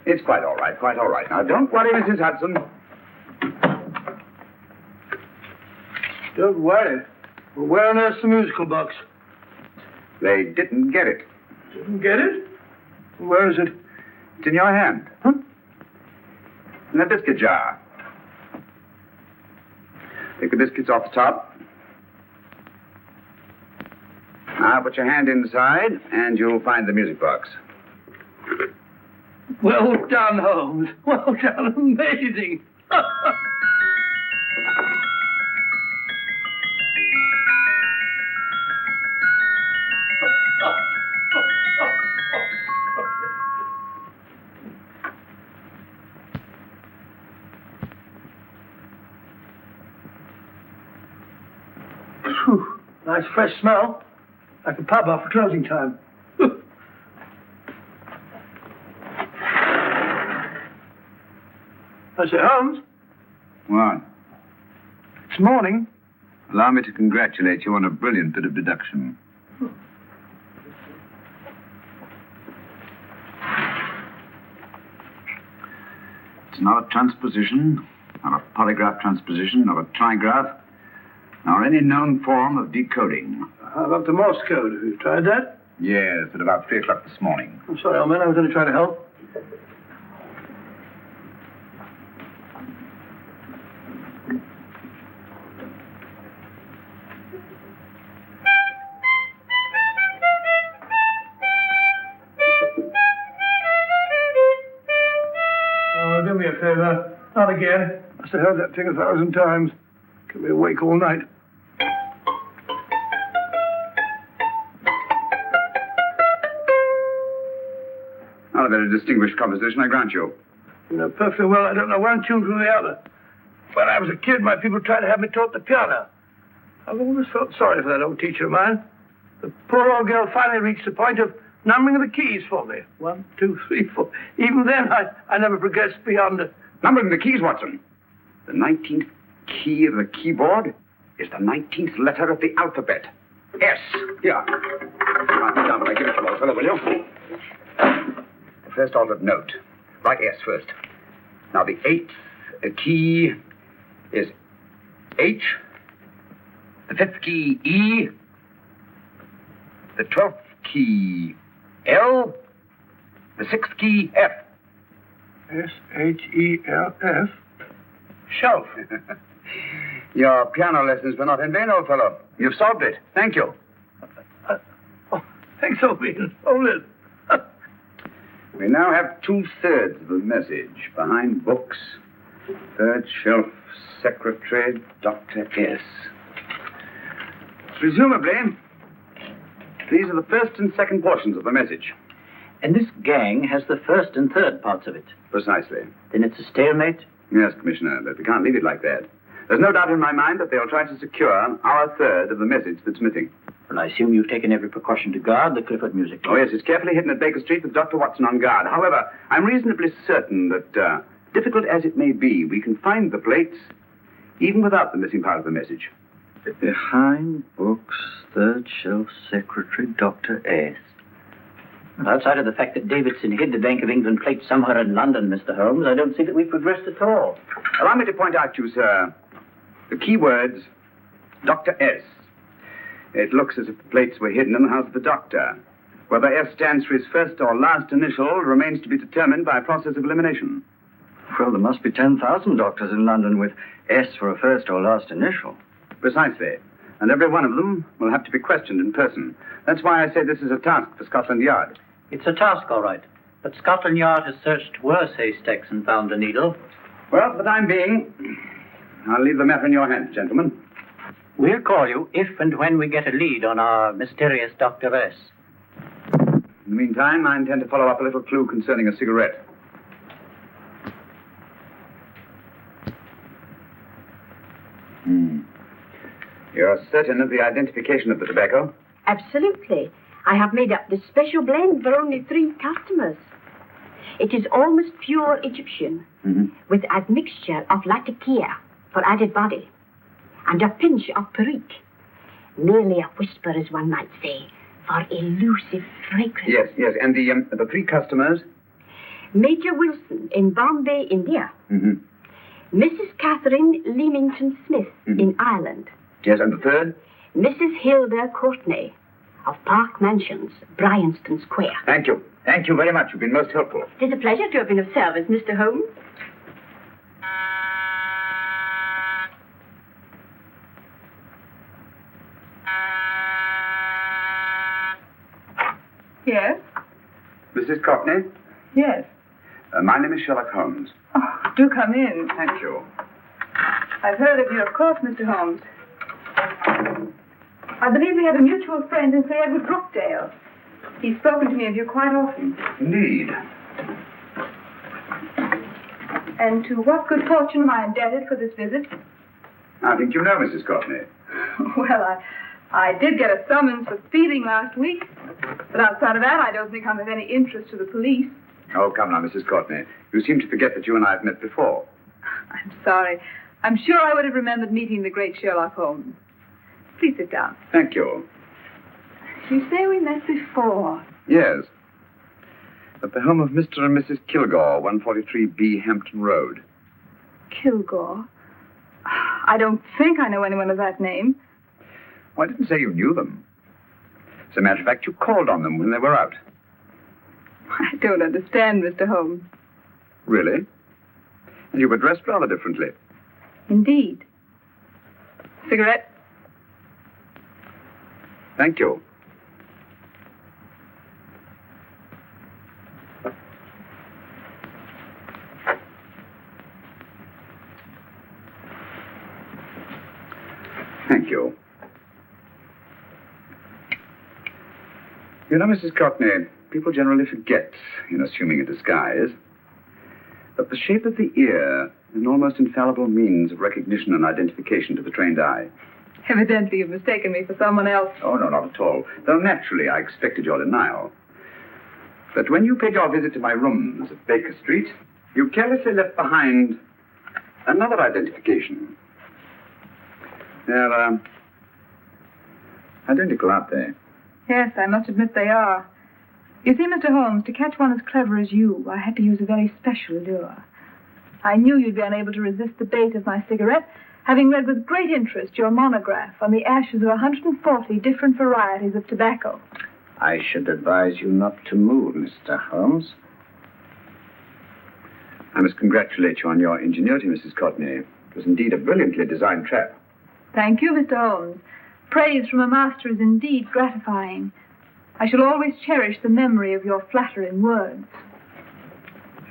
It's quite all right, quite all right. Now, don't worry, Mrs. Hudson. Don't worry. Well, where on earth's the musical box? They didn't get it. Didn't get it? Where is it? It's in your hand. Huh? In that biscuit jar. Take the biscuits off the top. Now put your hand inside, and you'll find the music box. Well done, Holmes. Well done. Amazing. Whew. Nice fresh smell. Like a pub after closing time. I say, Holmes. What? It's morning. Allow me to congratulate you on a brilliant bit of deduction. It's not a transposition, not a polygraph transposition, not a trigraph, nor any known form of decoding. How about the Morse code? Have you tried that? Yes, at about 3 o'clock this morning. I'm sorry, old man. I was only trying to help. Oh, do me a favor. Not again. Must have heard that thing 1,000 times. Kept me awake all night. Not a very distinguished composition, I grant you. You know perfectly well I don't know one tune from the other. When I was a kid, my people tried to have me taught the piano. I've always felt sorry for that old teacher of mine. The poor old girl finally reached the point of numbering the keys for me. 1, 2, 3, 4. Even then, I never progressed beyond it. Numbering the keys, Watson. The 19th key of the keyboard is the 19th letter of the alphabet. S. Here. Write it down when I give it to you, old fellow, will you? The first altered note. Write S first. Now, the 8th key is H. The 5th key, E. The 12th key, L. The 6th key, F. S-H-E-L-F. Shelf. Your piano lessons were not in vain, old fellow. You've solved it. Thank you. Thanks, old man. Oh, Liz. We now have 2/3 of the message. Behind books, third shelf, secretary, Dr. S. Presumably, these are the first and second portions of the message. And this gang has the first and third parts of it. Precisely. Then it's a stalemate? Yes, Commissioner, but we can't leave it like that. There's no doubt in my mind that they'll try to secure our third of the message that's missing. Well, I assume you've taken every precaution to guard the Clifford music. Oh, yes, it's carefully hidden at Baker Street with Dr. Watson on guard. However, I'm reasonably certain that, difficult as it may be, we can find the plates even without the missing part of the message. Behind books, third shelf, secretary, Dr. S. Well, outside of the fact that Davidson hid the Bank of England plate somewhere in London, Mr. Holmes, I don't see that we've progressed at all. Allow me to point out to you, sir, the key words, Dr. S. It looks as if the plates were hidden in the house of the doctor. Whether S stands for his first or last initial remains to be determined by a process of elimination. Well, there must be 10,000 doctors in London with S for a first or last initial. Precisely. And every one of them will have to be questioned in person. That's why I say this is a task for Scotland Yard. It's a task, all right. But Scotland Yard has searched worse haystacks and found a needle. Well, for the time being, I'll leave the matter in your hands, gentlemen. We'll call you if and when we get a lead on our mysterious Dr. S. In the meantime, I intend to follow up a little clue concerning a cigarette. You're certain of the identification of the tobacco? Absolutely. I have made up this special blend for only 3 customers. It is almost pure Egyptian, with a mixture of latakia for added body, and a pinch of perique. Merely a whisper, as one might say, for elusive fragrance. Yes. And the 3 customers? Major Wilson in Bombay, India. Mrs. Catherine Leamington Smith in Ireland. Yes, and the 3rd? Mrs. Hilda Courtney of Park Mansions, Bryanston Square. Thank you. Thank you very much. You've been most helpful. It is a pleasure to have been of service, Mr. Holmes. Yes? Mrs. Courtney? Yes. My name is Sherlock Holmes. Oh, do come in. Thank you. I've heard of you, of course, Mr. Holmes. I believe we have a mutual friend in Sir Edward Brookdale. He's spoken to me of you quite often. Indeed. And to what good fortune am I indebted for this visit? I think you know Mrs. Courtney. Well, I did get a summons for speeding last week. But outside of that, I don't think I'm of any interest to the police. Oh, come now, Mrs. Courtney. You seem to forget that you and I have met before. I'm sorry. I'm sure I would have remembered meeting the great Sherlock Holmes. Please sit down. Thank you. You say we met before? Yes. At the home of Mr. and Mrs. Kilgore, 143B Hampton Road. Kilgore? I don't think I know anyone of that name. Well, I didn't say you knew them. As a matter of fact, you called on them when they were out. I don't understand, Mr. Holmes. Really? And you were dressed rather differently. Indeed. Cigarette? Thank you. Thank you. You know, Mrs. Courtney, people generally forget, in assuming a disguise, that the shape of the ear is an almost infallible means of recognition and identification to the trained eye. Evidently you've mistaken me for someone else. Oh, no, not at all. Though naturally I expected your denial. But when you paid your visit to my rooms at Baker Street, you carelessly left behind another identification. They're, identical, aren't they? Yes, I must admit they are. You see, Mr. Holmes, to catch one as clever as you, I had to use a very special lure. I knew you'd be unable to resist the bait of my cigarette, having read with great interest your monograph on the ashes of 140 different varieties of tobacco. I should advise you not to move, Mr. Holmes. I must congratulate you on your ingenuity, Mrs. Courtney. It was indeed a brilliantly designed trap. Thank you, Mr. Holmes. Praise from a master is indeed gratifying. I shall always cherish the memory of your flattering words.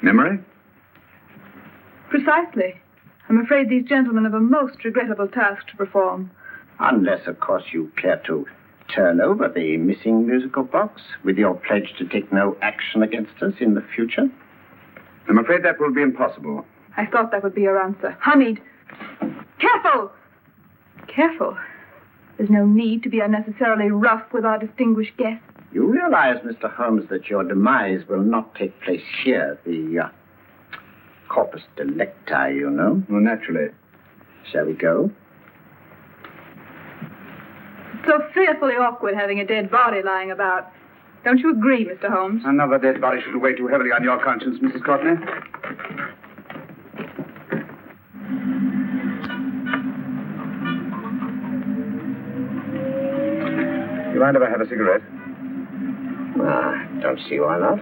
Memory? Precisely. I'm afraid these gentlemen have a most regrettable task to perform. Unless, of course, you care to turn over the missing musical box with your pledge to take no action against us in the future. I'm afraid that will be impossible. I thought that would be your answer. Hamid! Careful! Careful. There's no need to be unnecessarily rough with our distinguished guest. You realize, Mr. Holmes, that your demise will not take place here. The corpus delicti, you know. Well, naturally. Shall we go? It's so fearfully awkward having a dead body lying about. Don't you agree, Mr. Holmes? Another dead body should weigh too heavily on your conscience, Mrs. Courtney. You mind if I have a cigarette? Don't see why not.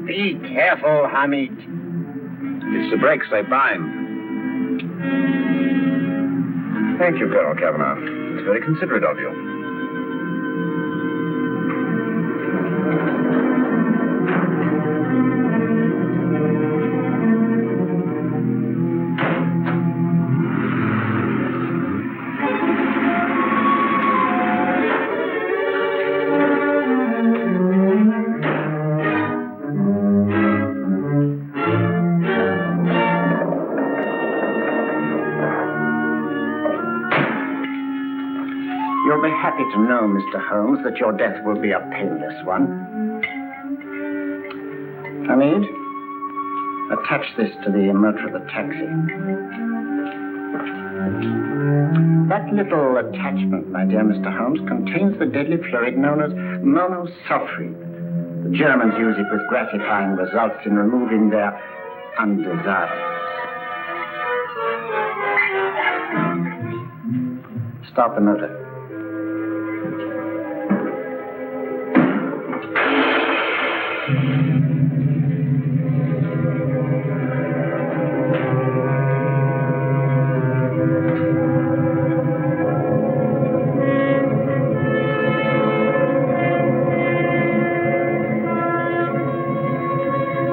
Be careful, Hamid. It's the brakes they bind. Thank you, Colonel Cavanaugh. It's very considerate of you. You'll be happy to know, Mr. Holmes, that your death will be a painless one. Hamid, attach this to the motor of the taxi. That little attachment, my dear Mr. Holmes, contains the deadly fluid known as monosulfide. The Germans use it with gratifying results in removing their undesirables. Start the motor.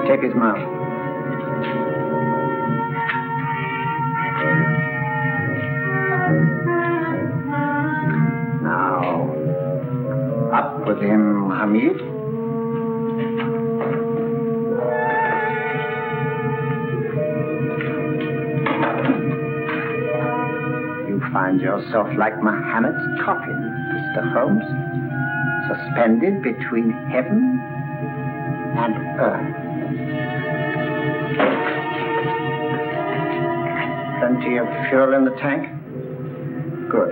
Take his mouth. Now, up with him, Hamid. You find yourself like Muhammad's coffin, Mr. Holmes, suspended between heaven and earth. Plenty of fuel in the tank? Good.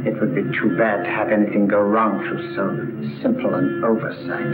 It would be too bad to have anything go wrong through so simple an oversight.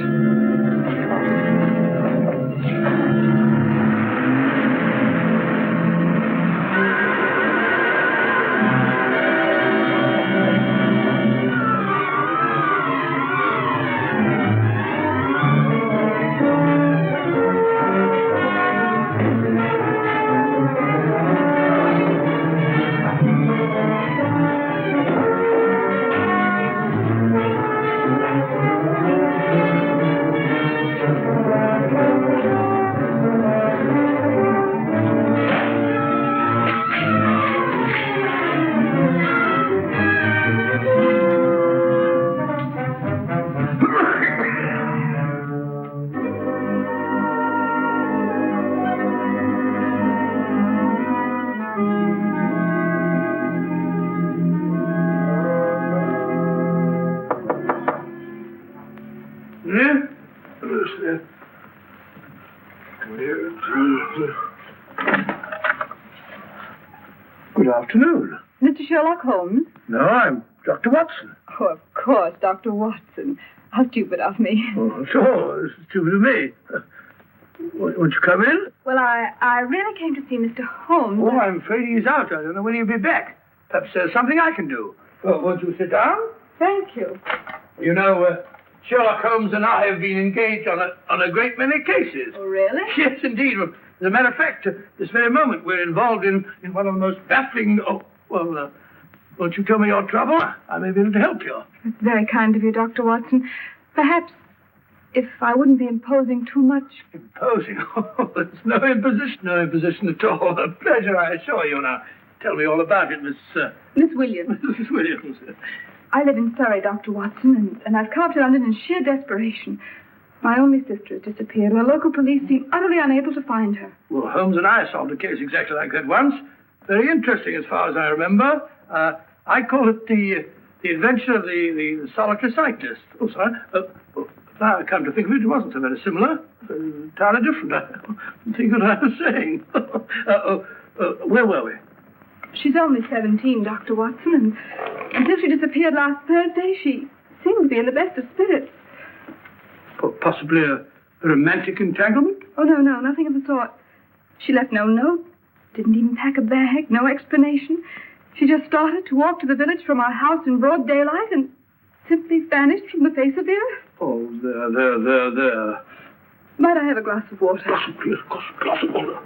Good afternoon. Mr. Sherlock Holmes? No, I'm Dr. Watson. Oh, of course, Dr. Watson. How stupid of me. Oh, so, it's stupid of me. Won't you come in? Well, I really came to see Mr. Holmes. Oh, I'm afraid he's out. I don't know when he'll be back. Perhaps there's something I can do. Oh, won't you sit down? Thank you. You know, Sherlock Holmes and I have been engaged on a great many cases. Oh, really? Yes, indeed. As a matter of fact, this very moment we're involved in one of the most baffling... Oh, well, won't you tell me your trouble? I may be able to help you. It's very kind of you, Dr. Watson. Perhaps if I wouldn't be imposing too much. Imposing? Oh, there's no imposition at all. A pleasure, I assure you. Now, tell me all about it, Miss Williams. Mrs. Williams. I live in Surrey, Dr. Watson, and I've come up to London in sheer desperation. My only sister has disappeared, and the local police seem utterly unable to find her. Well, Holmes and I solved a case exactly like that once. Very interesting, as far as I remember. I call it the adventure of the solitary cyclist. Oh, sorry. Now I come to think of it, it wasn't so very similar. Entirely different. I don't think what I was saying. Where were we? She's only 17, Dr. Watson, and until she disappeared last Thursday, she seemed to be in the best of spirits. Possibly a romantic entanglement? Oh, no, nothing of the sort. She left no note, didn't even pack a bag, no explanation. She just started to walk to the village from our house in broad daylight and simply vanished from the face of the earth. Oh, there. Might I have a glass of water? Glass of water.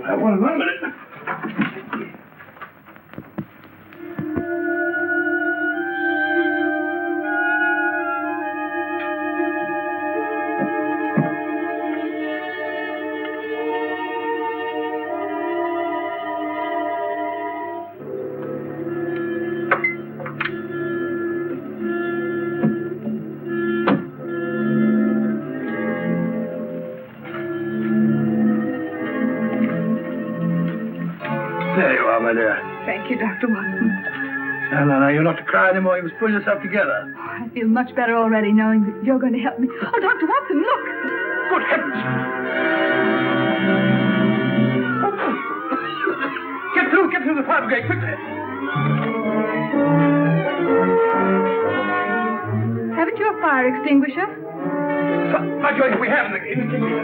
I have one minute. Thank you, Dr. Watson. No, you're not to cry anymore. You must pull yourself together. Oh, I feel much better already knowing that you're going to help me. Oh, Dr. Watson, look! Good heavens! Get through the fire brigade, quickly! Haven't you a fire extinguisher? By George, we have in the kitchen here.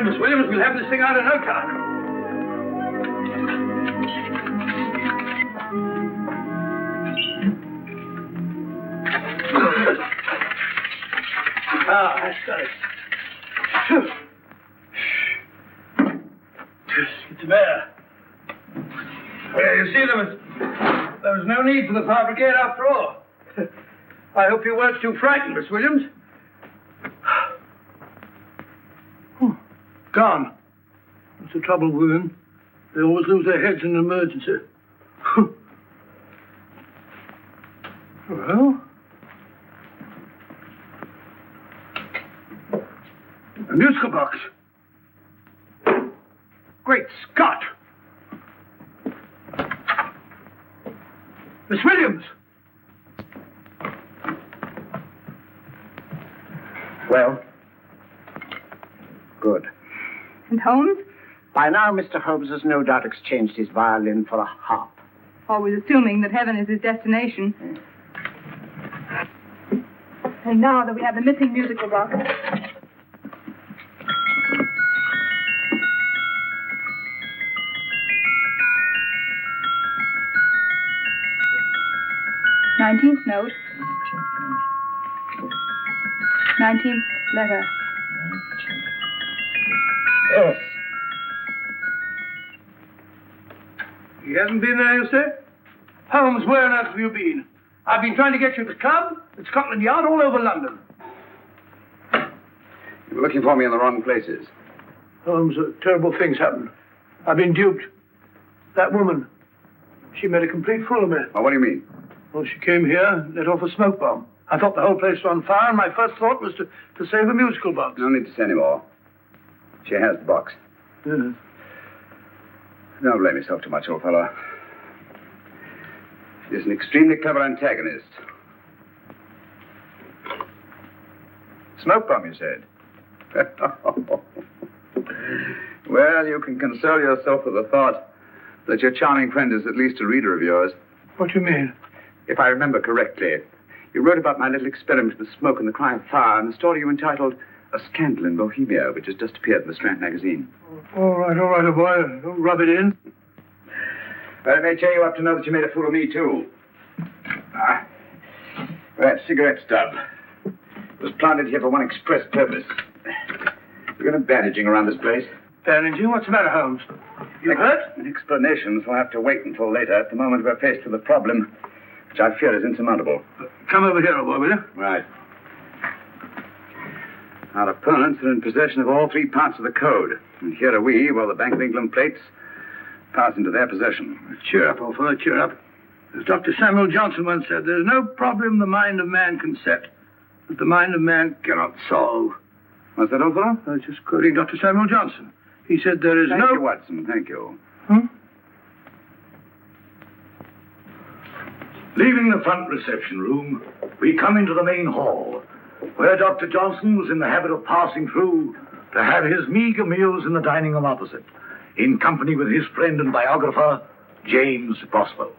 Miss Williams, we'll have this thing out in no time. That's got it. Get to bear. Well, you see, there was no need for the fire brigade after all. I hope you weren't too frightened, Miss Williams. Gone. That's the trouble with women. They always lose their heads in an emergency. Well, a musical box. Great Scott! Miss Williams! Well? Good. And Holmes? By now, Mr. Holmes has no doubt exchanged his violin for a harp. Always assuming that heaven is his destination. And now that we have the missing musical box. Nineteenth note. 19th letter. Yes. He hasn't been there, you say? Holmes, where on earth have you been? I've been trying to get you at the club, at Scotland Yard, all over London. You were looking for me in the wrong places. Holmes, terrible things happened. I've been duped. That woman, she made a complete fool of me. Well, what do you mean? Well, she came here, let off a smoke bomb. I thought the whole place was on fire, and my first thought was to save the musical box. No need to say any more. She has the box. Yes. Don't blame yourself too much, old fellow. She's an extremely clever antagonist. Smoke bomb, you said? Well, you can console yourself with the thought that your charming friend is at least a reader of yours. What do you mean? If I remember correctly, you wrote about my little experiment with smoke and the cry of fire in the story you entitled A Scandal in Bohemia, which has just appeared in the Strand magazine. All right, old boy. Don't rub it in. Well, it may cheer you up to know that you made a fool of me, too. That cigarette stub was planted here for one express purpose. We're going to bandaging around this place. Bandaging? What's the matter, Holmes? You hurt? Explanations will have to wait until later. At the moment, we're faced with a problem which I fear is insurmountable. Come over here, old boy, will you? Right. Our opponents are in possession of all 3 parts of the code. And here are we, while the Bank of England plates pass into their possession. Cheer up, old fellow, cheer up. As Dr. Samuel Johnson once said, there's no problem the mind of man can set that the mind of man cannot solve. What's that, old fellow? I was just quoting Dr. Samuel Johnson. He said there is Thank you, Watson. Thank you. Leaving the front reception room, we come into the main hall, where Dr. Johnson was in the habit of passing through to have his meager meals in the dining room opposite, in company with his friend and biographer, James Boswell.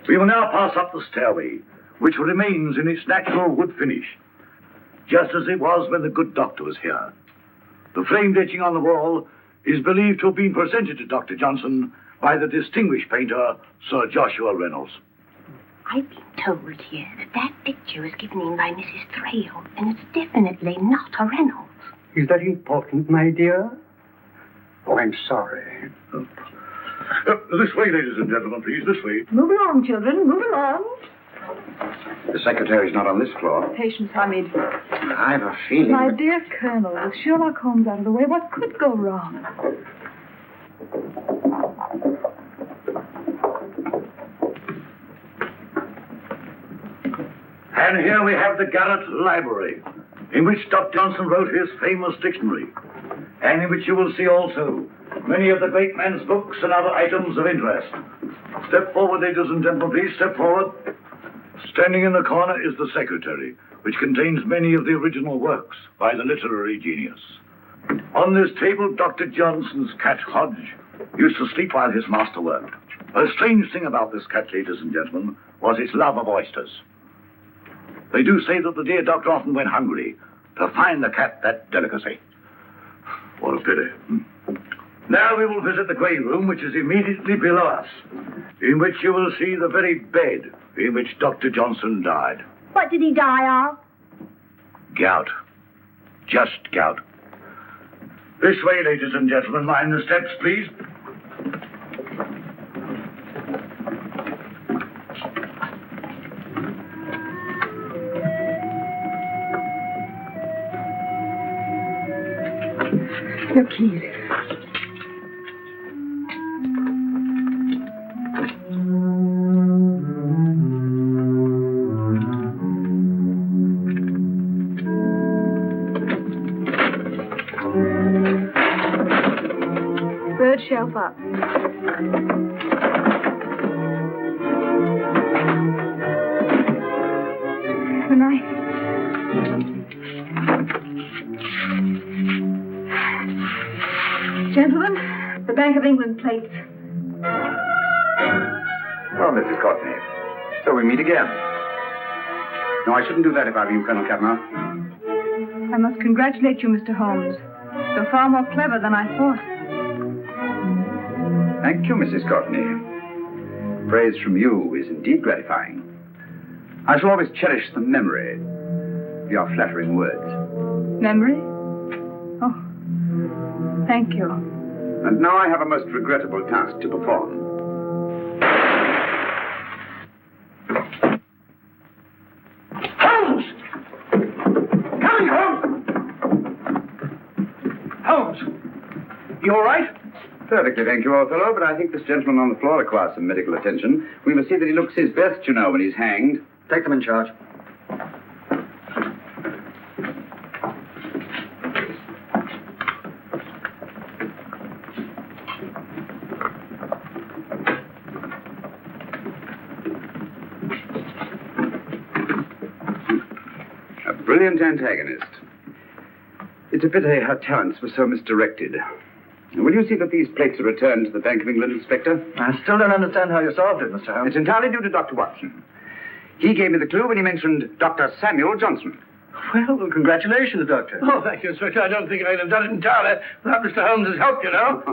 We will now pass up the stairway, which remains in its natural wood finish, just as it was when the good doctor was here. The framed etching on the wall is believed to have been presented to Dr. Johnson by the distinguished painter, Sir Joshua Reynolds. I've been told here that picture was given in by Mrs. Thrale, and it's definitely not a Reynolds. Is that important, my dear? Oh, I'm sorry. This way, ladies and gentlemen, please, this way. Move along, children, move along. The secretary's not on this floor. Patience, Hamid. I've a feeling My that... dear Colonel, with Sherlock Holmes out of the way, what could go wrong? And here we have the Garrett Library, in which Dr. Johnson wrote his famous dictionary, and in which you will see also many of the great man's books and other items of interest. Step forward, ladies and gentlemen, please, step forward. Standing in the corner is the secretary, which contains many of the original works by the literary genius. On this table, Dr. Johnson's cat, Hodge, used to sleep while his master worked. A strange thing about this cat, ladies and gentlemen, was its love of oysters. They do say that the dear doctor often went hungry to find the cat that delicacy. What a pity. Now we will visit the grey room, which is immediately below us, in which you will see the very bed in which Dr. Johnson died. What did he die of? Gout. Just gout. This way, ladies and gentlemen. Mind the steps, please. Your keys. yourself up. Good night. Gentlemen, the Bank of England plates. Well, Mrs. Courtney, so we meet again. No, I shouldn't do that if I were you, Colonel Cavanaugh. I must congratulate you, Mr. Holmes. You're far more clever than I thought. Thank you, Mrs. Courtney. Praise from you is indeed gratifying. I shall always cherish the memory of your flattering words. Memory? Oh, thank you. And now I have a most regrettable task to perform. Holmes! Coming, Holmes! Holmes! You all right? Perfectly, thank you, old fellow, but I think this gentleman on the floor requires some medical attention. We must see that he looks his best, you know, when he's hanged. Take them in charge. A brilliant antagonist. It's a pity her talents were so misdirected. Will you see that these plates are returned to the Bank of England, Inspector? I still don't understand how you solved it, Mr. Holmes. It's entirely due to Dr. Watson. He gave me the clue when he mentioned Dr. Samuel Johnson. Well, congratulations, Doctor. Oh, thank you, Inspector. I don't think I'd have done it entirely without Mr. Holmes' help, you know.